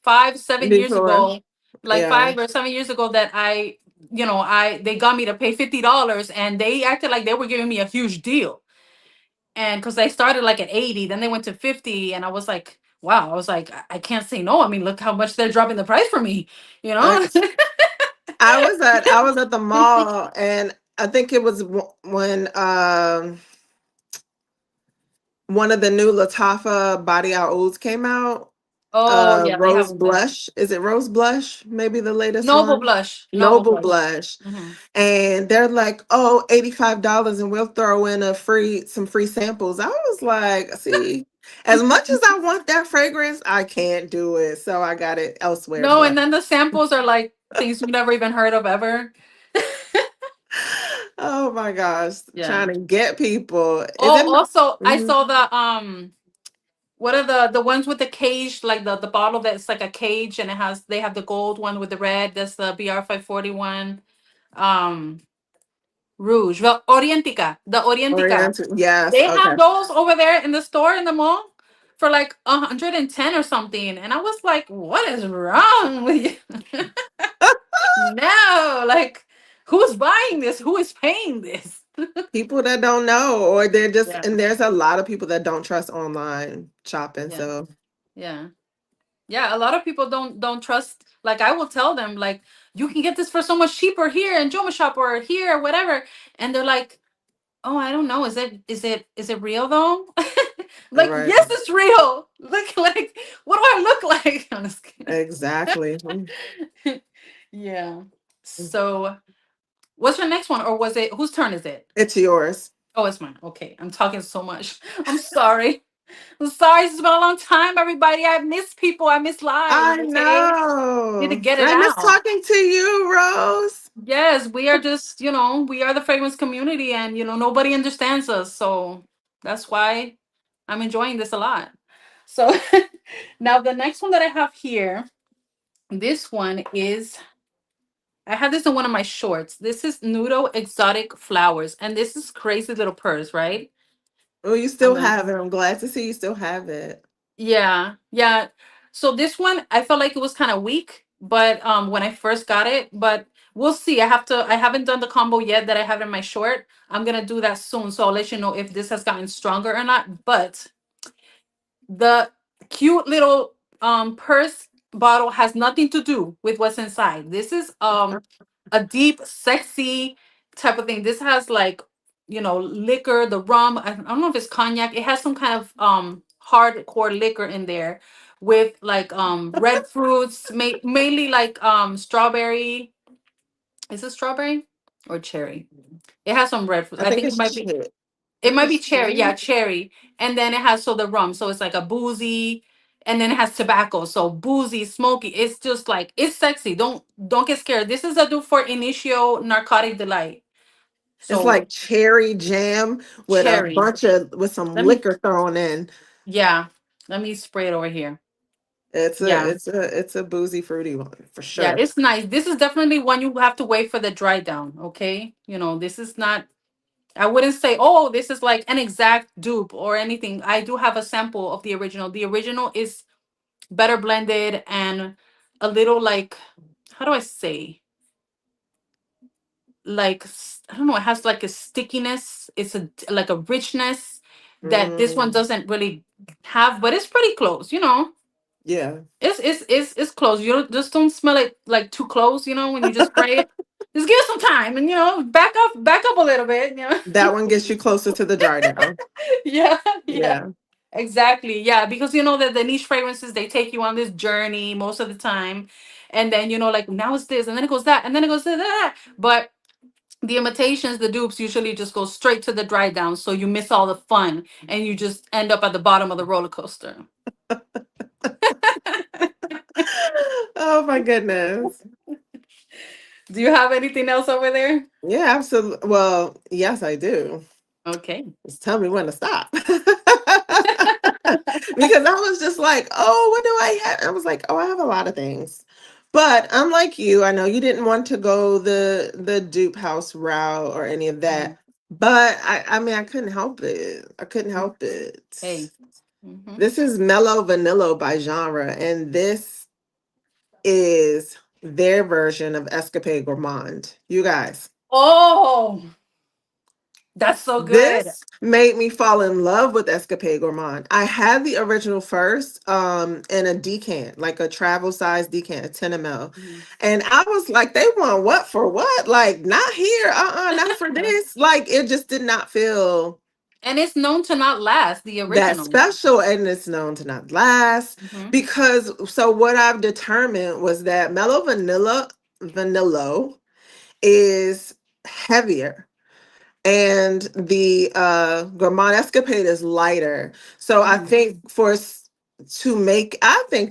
5, 7 years Before, ago, like yeah, 5 or 7 years ago that they got me to pay $50 and they acted like they were giving me a huge deal. And because they started like at 80, then they went to 50, and I was like, wow, I was like, I can't say no. I mean, look how much they're dropping the price for me, you I, know? I was at the mall, and I think it was when one of the new Latafa Body Ouds came out. Oh, yeah, they have Rose them there. Blush. Is it Rose Blush? Maybe the latest Noble one. Blush. Noble Noble Blush. Blush. Hmm. And they're like, oh, $85 and we'll throw in some free samples. I was like, see, as much as I want that fragrance, I can't do it. So I got it elsewhere. No, and But then the samples are like things you've never even heard of ever. oh my gosh, Yeah. trying to get people. Is Oh, it also, I mhm. saw what are the ones with the cage, like the bottle that's like a cage and they have the gold one with the red. That's the BR 541. Um, Rouge. Well, Orientica. The Orientica. Oriental? Yes, They okay. have those over there in the store in the mall for like 110 or something. And I was like, what is wrong with you? No, like who's buying this? Who is paying this? People that don't know, or they're just, Yeah. and there's a lot of people that don't trust online shopping. Yeah. So Yeah. Yeah, a lot of people don't trust. Like I will tell them, like, you can get this for so much cheaper here in Joma Shop or here or whatever. And they're like, oh, I don't know. Is it real though? Like, right, yes, it's real. Look, like, what do I look like? I'm just kidding. exactly. Yeah. So what's your next one? Or was it whose turn is it? It's yours. Oh, it's mine. Okay. I'm talking so much. I'm sorry. I'm sorry. It's been a long time, everybody. I miss people. I miss lives. I Okay. Need to know. get it I miss out. talking to you, Rose. Yes, we are just, we are the fragrance community and, nobody understands us. So that's why I'm enjoying this a lot. So now the next one that I have here, this one is, I have this in one of my shorts. This is Nudo Exotic Flowers. And this is crazy little purse, right? Oh, you I'm still gonna have it. I'm glad to see you still have it. Yeah, yeah. So this one, I felt like it was kind of weak, but when I first got it, but we'll see. I haven't done the combo yet that I have in my short. I'm gonna do that soon, so I'll let you know if this has gotten stronger or not. But the cute little purse bottle has nothing to do with what's inside. This is a deep, sexy type of thing. This has like, liquor, the rum. I don't know if it's cognac. It has some kind of hardcore liquor in there with like red fruits, mainly like strawberry. Is it strawberry or cherry? It has some red fruit. I I think think it it's might be I it think might be it's cherry, yeah, cherry. cherry. And then it has the rum, so it's like a boozy, and then it has tobacco, so boozy, smoky. It's just like it's sexy. Don't get scared. This is a do for initio narcotic delight. It's So like cherry jam with cherry. with some Let me liquor thrown in. Yeah. Let me spray it over here. It's a Yeah. it's a boozy fruity one for Yeah, sure. it's nice. This is definitely one you have to wait for the dry down. Okay. This is not I wouldn't say, oh, this is like an exact dupe or anything. I do have a sample of the original. The original is better blended and a little like, how do I say, like I don't know, it has like a stickiness. It's like a richness that this one Mm, doesn't really have, but it's pretty close. yeah, It's close. Just don't smell it like too close. When you just spray it, just give it some time and back up a little bit. that one gets you closer to the dry down. Yeah, yeah. Yeah, Exactly. Yeah, because you know that the niche fragrances, they take you on this journey most of the time. And then, like now it's this, and then it goes that, and then it goes that. But the imitations, the dupes usually just go straight to the dry down. So you miss all the fun and you just end up at the bottom of the roller coaster. Oh my goodness. Do you have anything else over there? Yeah, absolutely. Well, yes, I do. Okay. Just tell me when to stop. Because I was just like, oh, what do I have? I was like, oh, I have a lot of things. But unlike you, I know you didn't want to go the dupe house route or any of Mhm. that. But I mean, I couldn't help it. I couldn't help Hey. it. Hmm. This is Mellow Vanilla by genre, and this is their version of Escapade Gourmand. You guys. Oh, that's so good. This made me fall in love with Escapade Gourmand. I had the original first in a decant, like a travel size decant, a 10 ml. Mhm. And I was like, they want what for what? Like, not here. Not for this. Like, it just did not feel And it's known to not last, the that original. special, and it's known to not last. Hmm. Because so what I've determined was that Mellow Vanilla is heavier, and the Gourmand Escapade is lighter. So I Hmm. think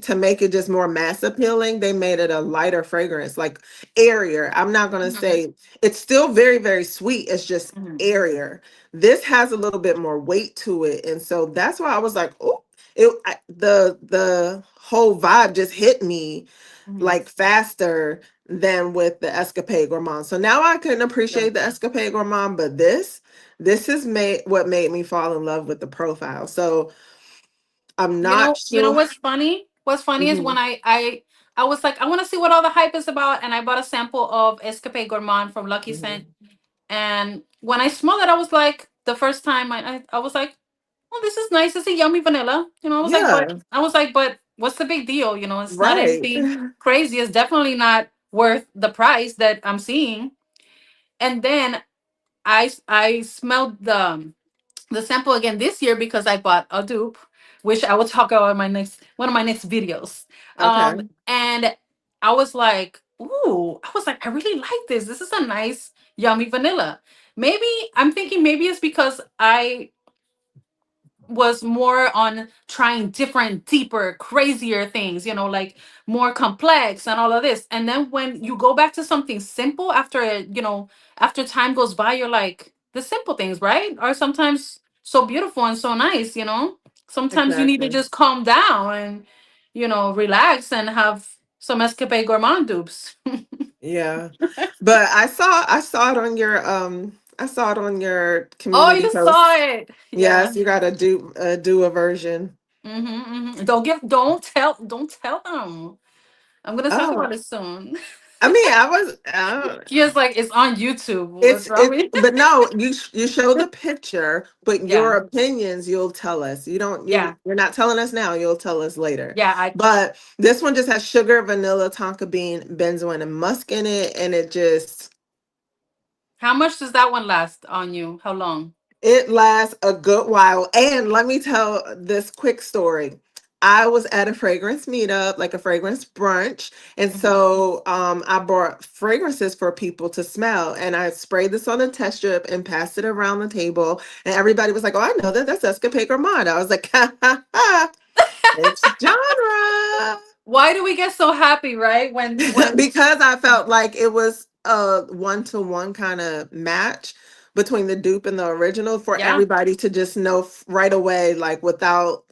to make it just more mass appealing, they made it a lighter fragrance, like airier. I'm not gonna Hmm. say it's still very, very sweet. It's just Hmm. airier. This has a little bit more weight to it, and so that's why I was like, oh, the whole vibe just hit me Hmm. like faster than with the Escapade Gourmand. So now I can Yeah. appreciate the Escapade Gourmand, but this is made what made me fall in love with the profile. So I'm not You know sure. what's funny? What's funny is when Mhm, I was like, I want to see what all the hype is about, and I bought a sample of Escape Gourmand from Lucky Scent. mhm. And when I smelled it, I was like, the first time I was like, oh, this is nice. It's a yummy vanilla. Yeah, I was like, but what's the big deal? It's not right. anything crazy. It's definitely not worth the price that I'm seeing. And then I smelled the sample again this year because I bought a dupe, which I will talk about in my next one of my next videos. Okay. And I was like, ooh, I was like, I really like this. This is a nice, yummy vanilla. Maybe I'm thinking maybe it's because I was more on trying different, deeper, crazier things, like more complex and all of this. And then when you go back to something simple after time goes by, you're like, the simple things, right? Are sometimes so beautiful and so nice, Sometimes you need to Exactly. just calm down and, relax and have some Escape Gourmand dupes. Yeah. But I saw it on your I saw it on your Oh, community you saw post. it. Yeah. Yes, you got to do a version. Don't tell them. I'm gonna talk Oh, about it soon. I mean, She is like, it's on YouTube. What's it's wrong it, with you? but no, you show the picture, but Yeah, your opinions you'll tell us. You don't yeah, you're not telling us now. You'll tell us later. yeah. I But this one just has sugar, vanilla, tonka bean, benzoin, and musk in it, and How much does that one last on you? How long? it lasts a good while. And let me tell this quick story. I was at a fragrance meetup, like a fragrance brunch. And Mhm. so I brought fragrances for people to smell. And I sprayed this on a test strip and passed it around the table. And everybody was like, oh, I know that. That's Escapade Gourmand. I was like, ha ha ha. It's genre. Why do we get so happy, right? When Because I felt like it was a one-to-one kind of match between the dupe and the original for yeah, everybody to just know right away, like without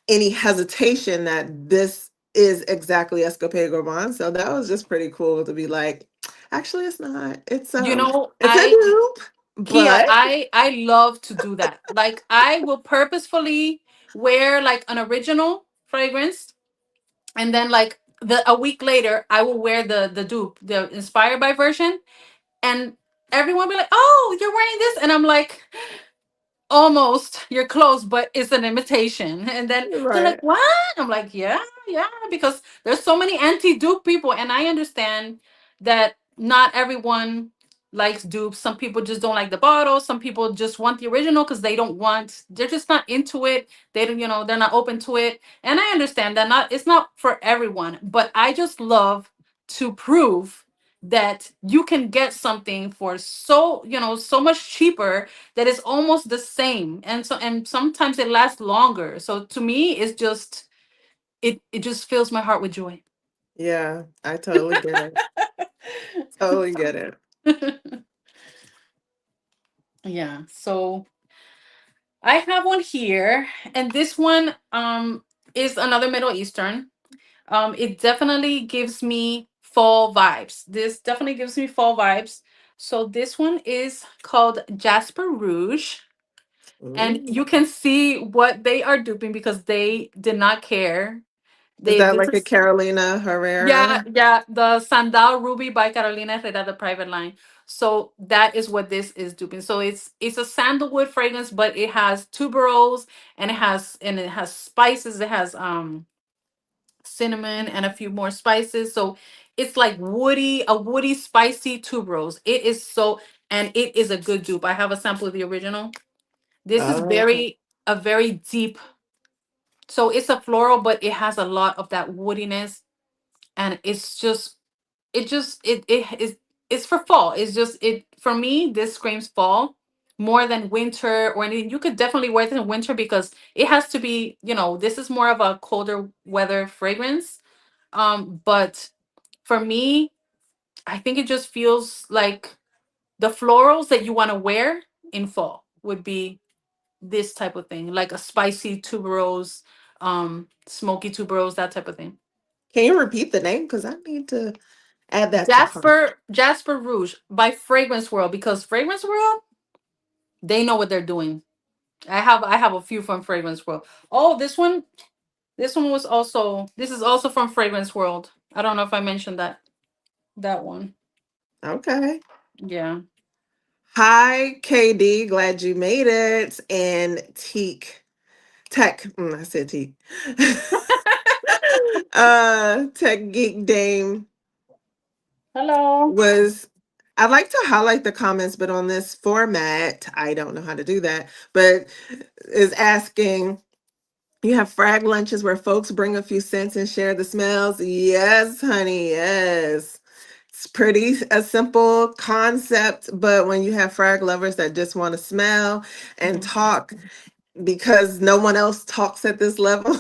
any hesitation, that this is exactly Escapade Gourmand. So that was just pretty cool to be like, actually, it's not. It's a I dupe, Kia, but I love to do that. Like I will purposefully wear like an original fragrance, and then like a week later I will wear the dupe, the inspired by version, and everyone be like, "Oh, you're wearing this," and I'm like, "Almost, you're close, but it's an imitation." And then they're like, right, "What?" I'm like, "Yeah, yeah," because there's so many anti-dupe people, and I understand that not everyone likes dupes. Some people just don't like the bottle. Some people just want the original because they're just not into it. They don't, they're not open to it, and I understand that not it's not for everyone. But I just love to prove that you can get something for so, so much cheaper that is almost the same, and sometimes it lasts longer. So to me, it's just, it just fills my heart with joy. Yeah, I totally get it. Totally get it. Yeah, so I have one here, and this one is another Middle Eastern. It definitely gives me fall vibes. This definitely gives me fall vibes. So this one is called Jasper Rouge, and Ooh. you can see what they are duping because they did not care. Is They that This like a is, Carolina yeah, Herrera? yeah, the Sandal Ruby by Carolina Herrera, the private line. So that is what this is duping. So it's a sandalwood fragrance, but it has tuberose, and it has spices. It has cinnamon and a few more spices. So it's like a woody, spicy tuberose. It is so, and it is a good dupe. I have a sample of the original. This is Oh, a very deep. So it's a floral, but it has a lot of that woodiness, and it is, it's for fall. It's just, it for me. This screams fall more than winter or anything. You could definitely wear it in winter because it has to be. This is more of a colder weather fragrance. But for me, I think it just feels like the florals that you want to wear in fall would be this type of thing, like a spicy tuberose, smoky tuberose, that type of thing. can you repeat the name? Because I need to add that to cart. Jasper Rouge by Fragrance World, because Fragrance World, they know what they're doing. I have a few from Fragrance World. Oh, this one was also, this is also from Fragrance World. I don't know if I mentioned that one. Okay. Yeah. Hi, KD. Glad you made it. And Teak. Tech. I said Teak. Tech Geek Dame Hello. was. I like to highlight the comments, but on this format, I don't know how to do that. But is asking, you have frag lunches where folks bring a few cents and share the smells? Yes, honey. Yes. It's pretty a simple concept, but when you have frag lovers that just want to smell and Mhm. talk because no one else talks at this level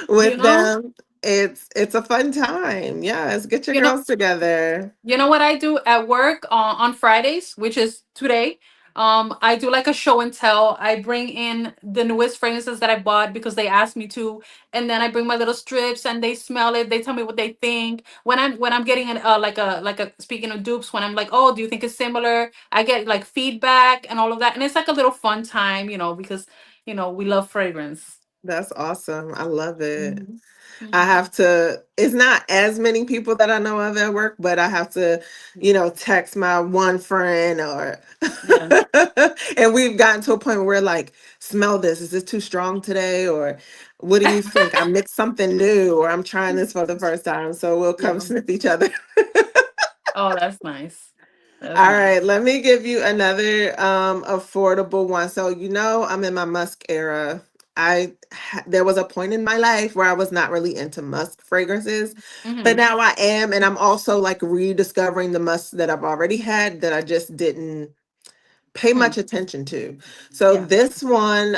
You with know, them, it's a fun time. Yes, get your you know, girls together. You know what I do at work on Fridays, which is today? I do like a show and tell. I bring in the newest fragrances that I bought because they asked me to, and then I bring my little strips and they smell it. They tell me what they think. When I'm getting an like a speaking of dupes, when I'm like, oh, do you think it's similar? I get like feedback and all of that, and it's like a little fun time, because we love fragrance. That's awesome. I love it. Mhm. I Mhm. have to, it's not as many people that I know of at work, but I have to, text my one friend or, Yeah. and we've gotten to a point where we're like, smell this. Is this too strong today? Or what do you think? I mixed something new or I'm trying this for the first time. So we'll come Yeah. sniff each other. Oh, that's nice. That's All nice. right, let me give you another affordable one. So I'm in my musk era. There was a point in my life where I was not really into musk fragrances, but Mm-hmm. now I am, and I'm also like rediscovering the musk that I've already had that I just didn't pay Hmm. much attention to. So Yeah. this one,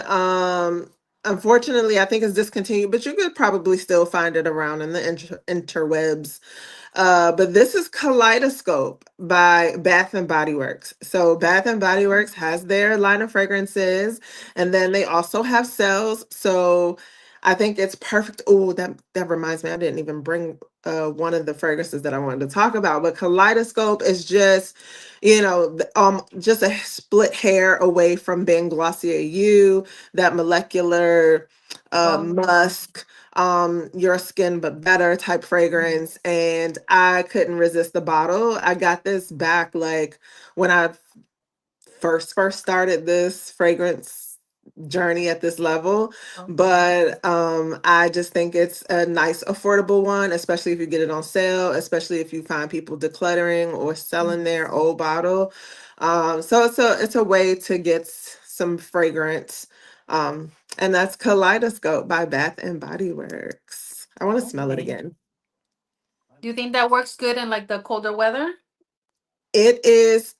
unfortunately, I think is discontinued, but you could probably still find it around in the interwebs. But this is Kaleidoscope by Bath and Body Works. So Bath and Body Works has their line of fragrances, and then they also have sales. So I think it's perfect. Oh, that reminds me, I didn't even bring one of the fragrances that I wanted to talk about. But Kaleidoscope is just, just a split hair away from being Glossier U, that molecular Oh. musk, your skin but better type fragrance, and I couldn't resist the bottle. I got this back like when I first started this fragrance journey at this level, Okay. but I just think it's a nice affordable one, especially if you get it on sale, especially if you find people decluttering or selling their old bottle. So it's a way to get some fragrance, um and that's Kaleidoscope by Bath and Body Works. I want to smell it Okay. again. Do you think that works good in like the colder weather? It is,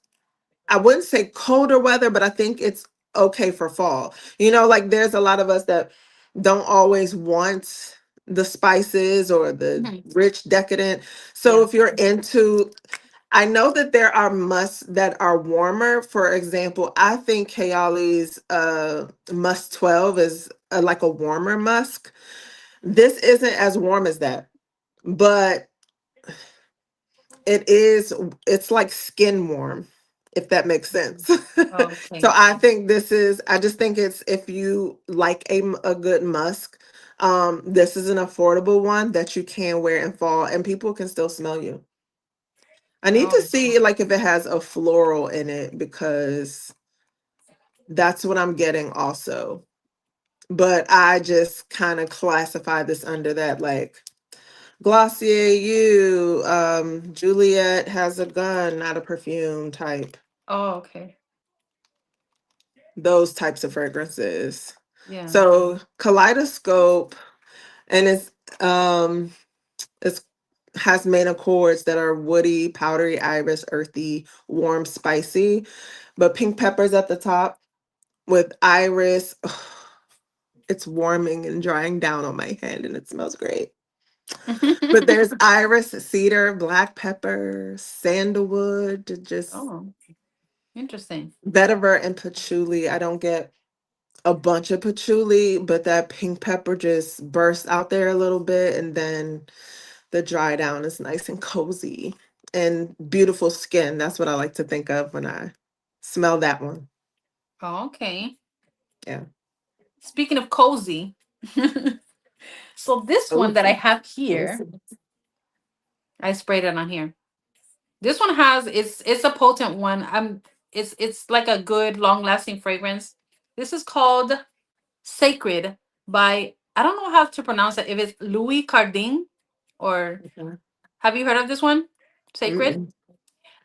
I wouldn't say colder weather, but I think it's okay for fall. Like there's a lot of us that don't always want the spices or the Mhm. rich decadent. So Yeah. if you're into, I know that there are musks that are warmer. For example, I think Kayali's musk 12 is like a warmer musk. This isn't as warm as that, but it is, it's like skin warm, if that makes sense. So Okay. I think I just think it's, if you like a good musk, this is an affordable one that you can wear in fall and people can still smell you. I need to Oh. see like if it has a floral in it because that's what I'm getting also. But I just kind of classify this under that, like Glossier you, Juliet has a gun, not a perfume type. Oh, okay. Those types of fragrances. Yeah. So Kaleidoscope, and it's has main accords that are woody, powdery, iris, earthy, warm, spicy, but pink peppers at the top with iris. It's warming and drying down on my hand and it smells great. But there's iris, cedar, black pepper, sandalwood, just Oh, interesting. vetiver and patchouli. I don't get a bunch of patchouli, but that pink pepper just bursts out there a little bit, and then the dry down is nice and cozy and beautiful skin. That's what I like to think of when I smell that one. Oh, okay. Yeah. Speaking of cozy, so this one Oh, that I have yes. here, I sprayed it on here. This one has it's a potent one. It's like a good long lasting fragrance. This is called Sacred by, I don't know how to pronounce it. If it's Louis Cardin, or Okay. have you heard of this one? Sacred. Mm-mm.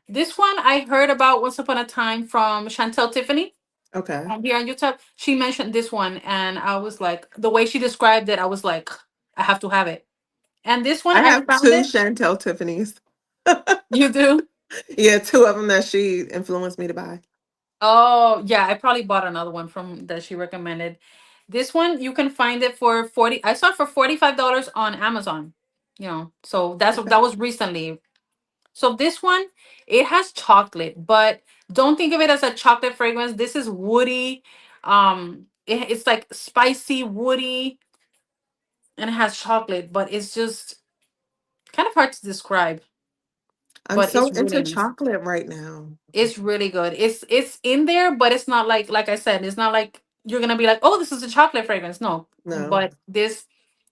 This one I heard about once upon a time from Chantel Tiffany Okay. here on YouTube. She mentioned this one, and I was like, the way she described it, I was like, I have to have it. And this one I I have found two it. Chantel Tiffany's. You do? Yeah, two of them that she influenced me to buy. Oh, yeah, I probably bought another one from that she recommended. This one you can find it for 40. I saw it for $45 on Amazon. So that Okay. was recently. So this one, it has chocolate, but don't think of it as a chocolate fragrance. This is woody. It's like spicy, woody, and it has chocolate, but it's just kind of hard to describe. I'm But so it's really into nice. chocolate right now. It's really good. It's in there, but it's not like I said, it's not like you're gonna be like, oh, this is a chocolate fragrance. No, No. but this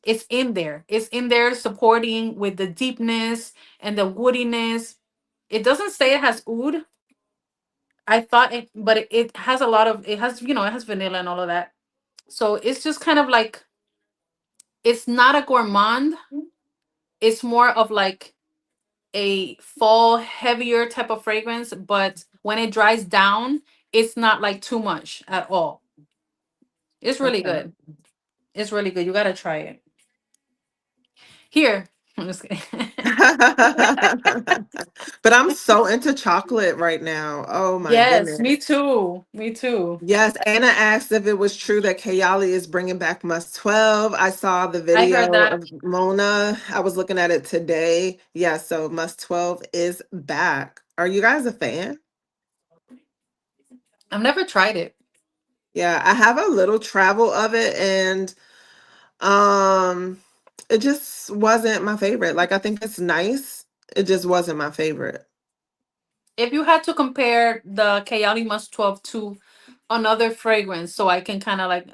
it's in there. It's in there supporting with the deepness and the woodiness. It doesn't say it has oud. I thought it, but it has a lot of, it has, it has vanilla and all of that. So it's just kind of like, it's not a gourmand. It's more of like a fall heavier type of fragrance, but when it dries down, it's not like too much at all. It's really Okay. good. It's really good. You gotta try it. Here. I'm just kidding. But I'm so into chocolate right now. Oh my Yes, goodness. me too. Me too. Yes, Anna asked if it was true that Kayali is bringing back Must 12. I saw the I heard video that. of Mona. I was looking at it today. Yeah, so Must 12 is back. Are you guys a fan? I've never tried it. Yeah, I have a little travel of it, and um it just wasn't my favorite. Like I think it's nice. It just wasn't my favorite. If you had to compare the Kayali Musk 12 to another fragrance, so I can kind of like,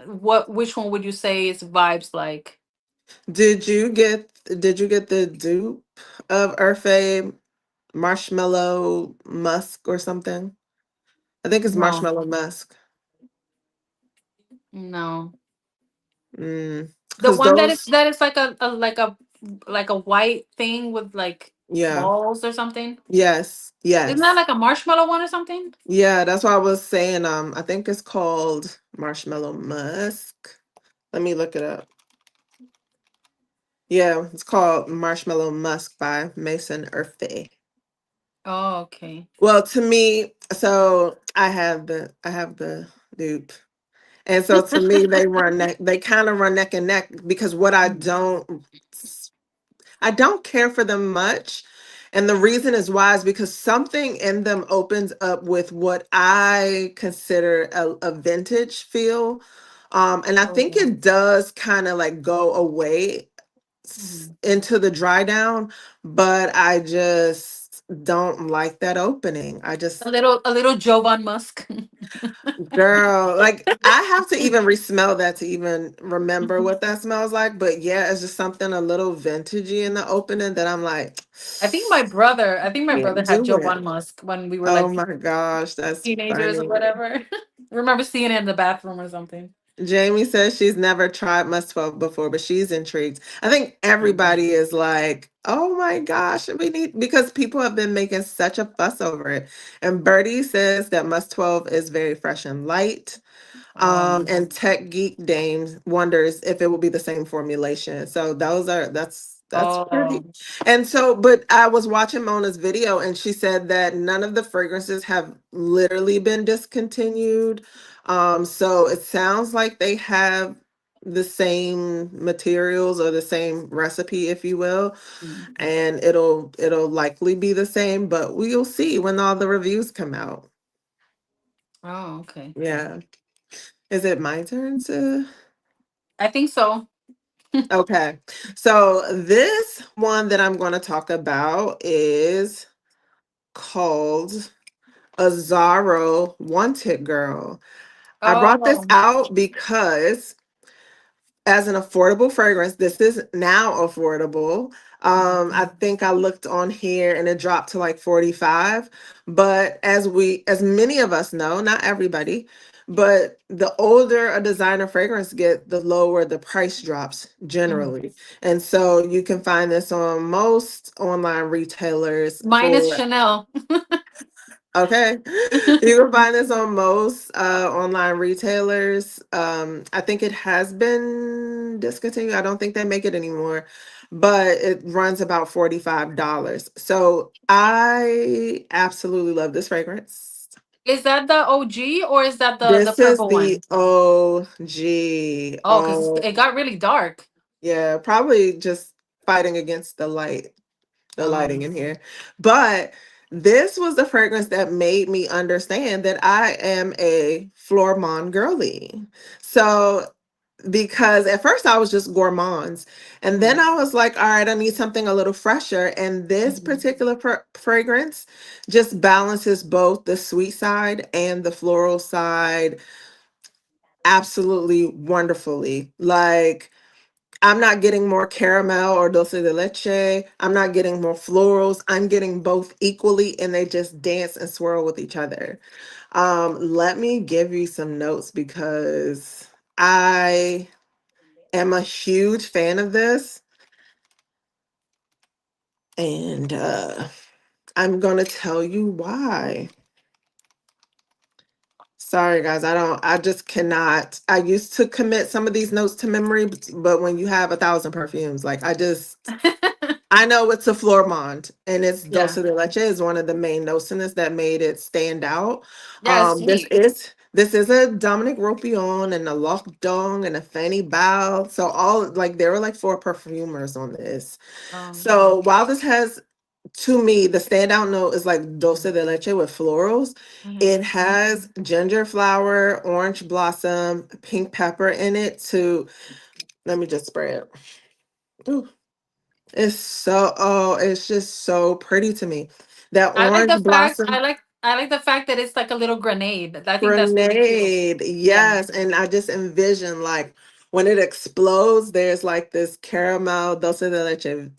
which one would you say is vibes like? Did you get the dupe of Urfe Marshmallow Musk or something? I think it's No, Marshmallow Musk. no. The Because one those, that is like a white thing with like yeah, balls or something. yes, Isn't that yes. like a marshmallow one or something? Yeah, that's why I was saying, I think it's called Marshmallow Musk. Let me look it up. Yeah, it's called Marshmallow Musk by Mason Urfe. Oh, okay. Well, to me, so I have the dupe. And so to me, they kind of run neck and neck because what Mhm. I don't care for them much. And the reason is why is because something in them opens up with what I consider a vintage feel. And I think Oh. it does kind of like go away Mhm. into the dry down, but I just don't like that opening. I just A little Jovan Musk. Girl, like I have to even re-smell that to even remember what that smells like. But yeah, it's just something a little vintagey in the opening that I'm like, I think my brother had do it. Jovan Musk when we were Oh like my gosh, that's teenagers or funny. whatever. Remember seeing it in the bathroom or something. Jamie says she's never tried Must 12 before, but she's intrigued. I think Mhm. everybody is like, oh my gosh, we need because people have been making such a fuss over it. And Birdie says that Must 12 is very fresh and light. And Tech Geek Dame wonders if it will be the same formulation. So that's pretty. Oh. And so, but I was watching Mona's video and she said that none of the fragrances have literally been discontinued. So it sounds like they have the same materials or the same recipe, if you will, Mhm. and it'll likely be the same, but we'll see when all the reviews come out. Oh, okay. Yeah. Is it my turn to? I think so. Okay. So this one that I'm going to talk about is called Azaro Wanted Girl. I brought this Oh. out because as an affordable fragrance, this is now affordable. I Mhm. think I looked on here and it dropped to like 45. But as many of us know, not everybody, but the older a designer fragrance get, the lower the price drops Mhm. generally. And so you can find this on most online retailers Minus for Chanel. Okay. You can find this on most online retailers. I think it has been discontinued. I don't think they make it anymore, but it runs about $45. So I absolutely love this fragrance. Is that the OG or is that the This is purple the one? OG. Oh, because Oh, it got really dark. yeah, probably just fighting against the lighting Oh. in here. But this was the fragrance that made me understand that I am a Flormont girly. So because at first I was just gourmands, and then Mhm. I was like, all right, I need something a little fresher. And this Mhm. particular fragrance just balances both the sweet side and the floral side absolutely wonderfully. Like I'm not getting more caramel or dulce de leche. I'm not getting more florals. I'm getting both equally, and they just dance and swirl with each other. Let me give you some notes because I am a huge fan of this, and I'm gonna tell you why. Sorry, guys, I just cannot. I used to commit some of these notes to memory, but when you have 1,000 perfumes, like I know it's a Flormont, and it's Dulce Yeah. de Leche is one of the main notes in this that made it stand out. Yeah, it's This sweet. is a Dominic Ropion and a Loc Dong and a Fanny Bao. So all like there were like four perfumers on this. Okay. So while this has to me the standout note is like Dulce de Leche with florals. Mhm. It has ginger flower, orange blossom, pink pepper in it. To let me just spray it. Ooh. It's just so pretty to me. That I like the orange fact I blossom like I like the fact that it's like a little grenade. I think that's really cute. grenade. Yeah. Yes. And I just envision like when it explodes, there's like this caramel dulce de leche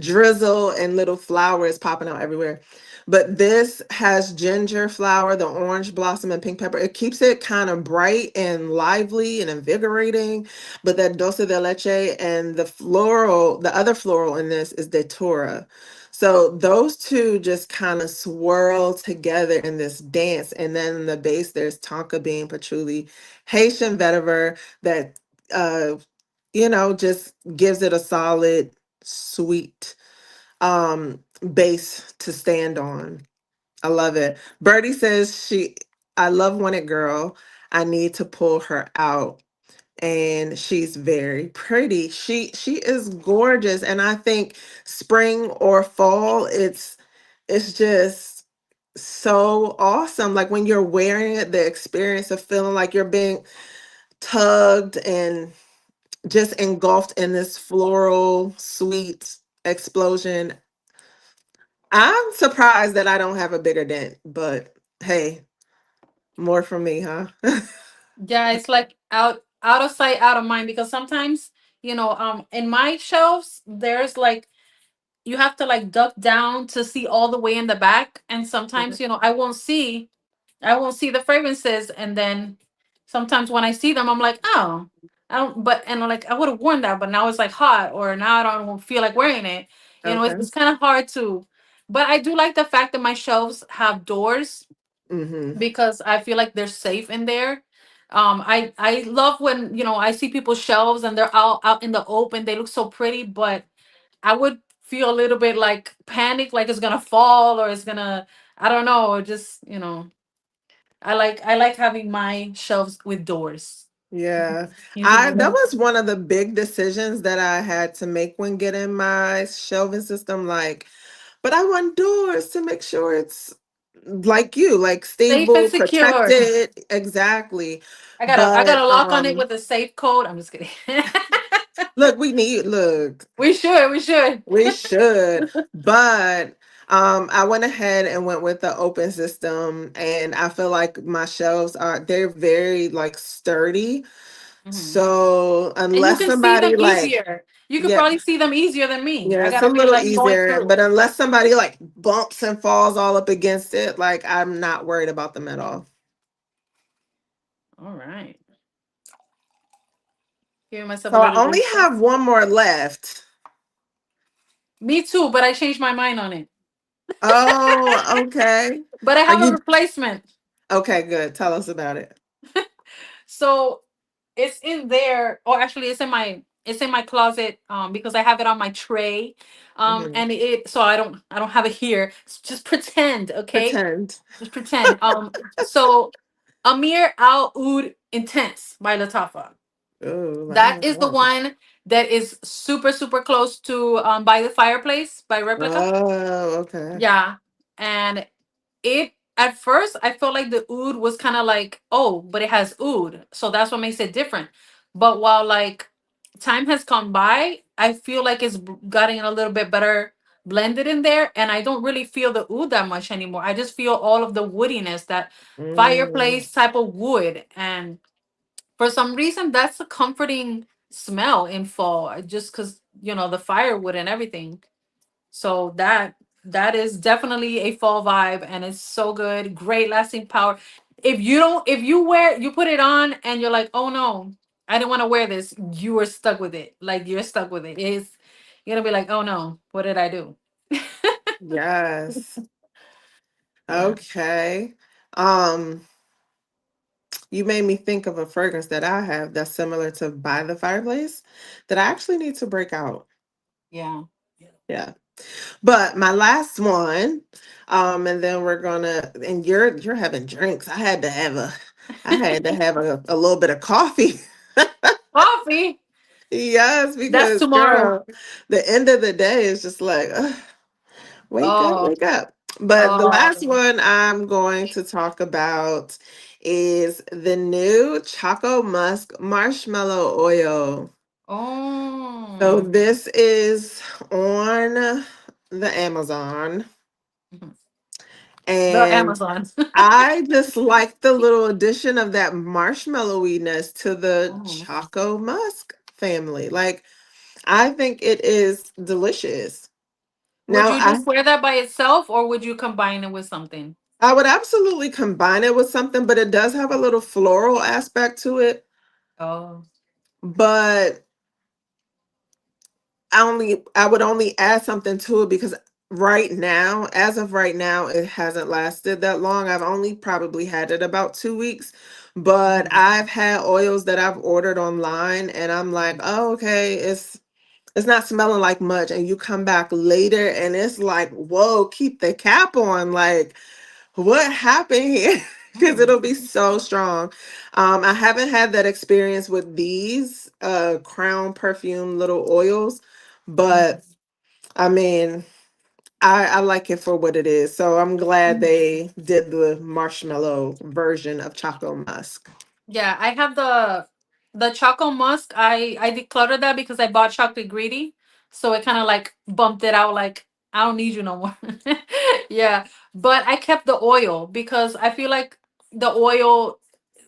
drizzle and little flowers popping out everywhere. But this has ginger flower, the orange blossom, and pink pepper. It keeps it kind of bright and lively and invigorating. But that dulce de leche and the other floral in this is datura. So those two just kind of swirl together in this dance. And then in the base, there's tonka bean, patchouli, Haitian vetiver that, just gives it a solid sweet base to stand on. I love it. Birdie says I love when a girl, I need to pull her out. And she's very pretty. She is gorgeous. And I think spring or fall, it's just so awesome. Like when you're wearing it, the experience of feeling like you're being tugged and just engulfed in this floral sweet explosion. I'm surprised that I don't have a bigger dent, but hey, more from me, huh? Yeah, it's like out of sight, out of mind, because sometimes, in my shelves there's like, you have to like duck down to see all the way in the back, and sometimes, I won't see the fragrances, and then sometimes when I see them, I'm like, oh, I don't. But and like I would have worn that, but now it's like hot, or now I don't feel like wearing it. It's, Okay. it's kind of hard to. But I do like the fact that my shelves have doors, Mm-hmm. because I feel like they're safe in there. I love when I see people's shelves and they're out in the open. They look so pretty, but I would feel a little bit like panic, like it's gonna fall or it's gonna, I don't know, or just I like having my shelves with doors. Yeah. You think of That them? was one of the big decisions that I had to make when getting my shelving system. Like, but I want doors to make sure it's like you, like Safe and stable, secure. protected. Exactly. I got But a lock on it with a safe code. I'm just kidding. look, look, We should. We should. we should. But I went ahead and went with the open system, and I feel like my shelves they're very like sturdy. Mhm. So And you unless can see them somebody like, easier. You could yeah, probably see them easier than me. yeah, I it's a gotta be little like going easier, through. but unless somebody like bumps and falls all up against it, like I'm not worried about them at all. All right. Giving myself a So I little only reset. have one more left. Me too, but I changed my mind on it. Oh, okay. But I Are have a you replacement. okay? Good. Tell us about it. So it's in there, or actually it's in my closet, because I have it on my tray. Mhm. And so I don't have it here. Just pretend, okay? Pretend. Just pretend. So Amir Al Oud Intense by Latafa. Oh, let me That know is the more. one that is super, super close to By the Fireplace by Replica. Oh, okay. Yeah. And it at first I felt like the oud was kind of like, oh, but it has oud. So that's what makes it different. But while like time has gone by, I feel like it's gotten a little bit better blended in there. And I don't really feel the oud that much anymore. I just feel all of the woodiness, that Mm, fireplace type of wood. And for some reason, that's a comforting smell in fall, just because, the firewood and everything. So that is definitely a fall vibe, and it's so good. Great lasting power. If you put it on and you're like, oh no, I didn't want to wear this, you are stuck with it. Like you're stuck with it. You're gonna be like, oh no, what did I do? yes. Yeah. Okay. Um, you made me think of a fragrance that I have that's similar to By the Fireplace that I actually need to break out. Yeah. Yeah. But my last one, and then we're gonna, and you're having drinks. I had to have a little bit of coffee. Coffee. Yes, That's because tomorrow. girl, the end of the day is just like, wake up, Oh. wake up. But the last Oh. one I'm going to talk about is the new Choco Musk Marshmallow Oil. So Oh. this is on the Amazon, Mhm. The and Amazon. I just like the little addition of that marshmallowiness to the Oh. Choco Musk family. Like, I think it is delicious. Would Now, you just wear that by itself, or would you combine it with something? I would absolutely combine it with something, but it does have a little floral aspect to it. Oh. But I would only add something to it because right now, as of right now, it hasn't lasted that long. I've only probably had it about 2 weeks, but Mhm. I've had oils that I've ordered online and I'm like, oh, okay, it's not smelling like much, and you come back later and it's like, whoa, keep the cap on. Like, what happened here? Because Oh. it'll be so strong. I haven't had that experience with these Crown perfume little oils, but I mean, I like it for what it is. So I'm glad Mhm. they did the marshmallow version of Choco Musk. Yeah, I have the Choco Musk. I decluttered that because I bought Chocolate Greedy, so it kind of like bumped it out. Like I don't need you no more. Yeah, but I kept the oil because I feel like the oil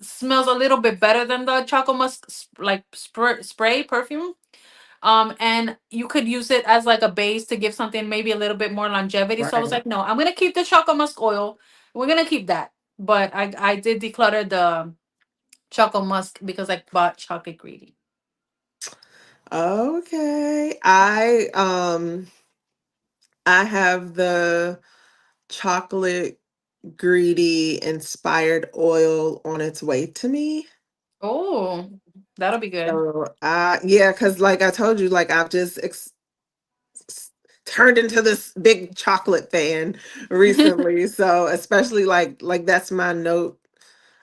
smells a little bit better than the Choco Musk like spray perfume. And you could use it as like a base to give something maybe a little bit more longevity. So I was Right. like, no, I'm gonna keep the Choco Musk oil. We're gonna keep that. But I did declutter the Choco Musk because I bought Chocolate Greedy. Okay. I have the chocolate greedy inspired oil on its way to me. Oh, that'll be good. So yeah, because like I told you, like I've just s- turned into this big chocolate fan recently. So especially like that's my note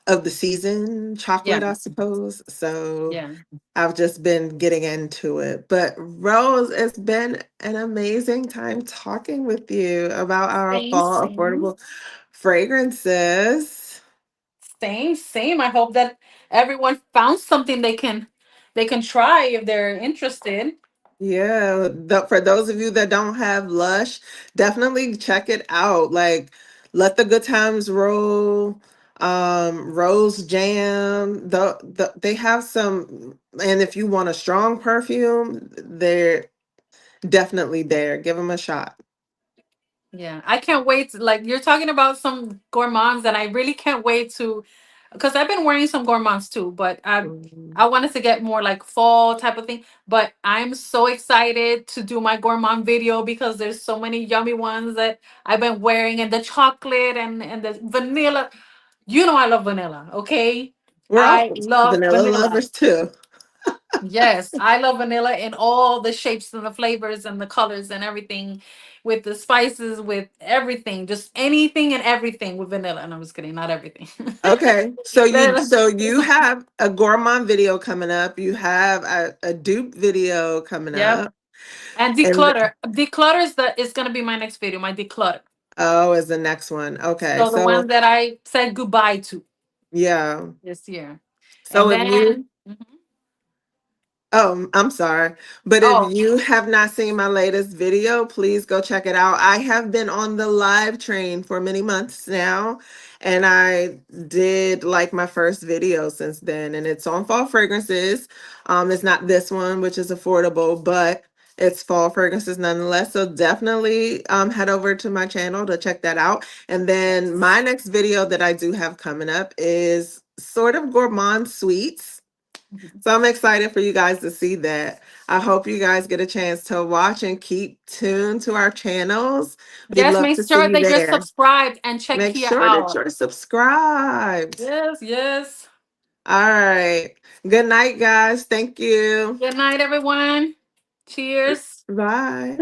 of the season, chocolate, Yeah, I suppose. So yeah. I've just been getting into it. But Rose, it's been an amazing time talking with you about our Same, fall same. affordable fragrances. Same, same. I hope that everyone found something they can try if they're interested. Yeah, for those of you that don't have Lush, definitely check it out. Like, let the good times roll. Rose Jam. They have some, and if you want a strong perfume, they're definitely there. Give them a shot. Yeah, I can't wait. Like you're talking about some gourmands, and I really can't wait to, because I've been wearing some gourmands too, but I Mhm. I wanted to get more like fall type of thing. But I'm so excited to do my gourmand video because there's so many yummy ones that I've been wearing, and the chocolate and the vanilla. You know I love vanilla. Okay, We're I all love vanilla vanilla. lovers too. Yes, I love vanilla in all the shapes and the flavors and the colors and everything, with the spices, with everything, just anything and everything with vanilla. And I'm just kidding, not everything. Okay, so you But so you have a gourmand video coming up. You have a dupe video coming yep. up, And and declutter is gonna be my next video, my declutter. oh, is the next one. Okay, So the so one that I said goodbye to yeah. this year. So And if you, then mhm. oh, I'm sorry, but if Oh, you have not seen my latest video, please go check it out. I have been on the live train for many months now, and I did like my first video since then, and it's on fall fragrances. It's not this one, which is affordable, but it's fall fragrances nonetheless. So definitely head over to my channel to check that out. And then yes. my next video that I do have coming up is sort of gourmand sweets. Mhm. So I'm excited for you guys to see that. I hope you guys get a chance to watch and keep tuned to our channels. We'd Yes, love make to see sure you that you're there. subscribed and check Make Kia sure that out. you're subscribed. Yes, yes. All right. Good night, guys. Thank you. Good night, everyone. Cheers. Bye.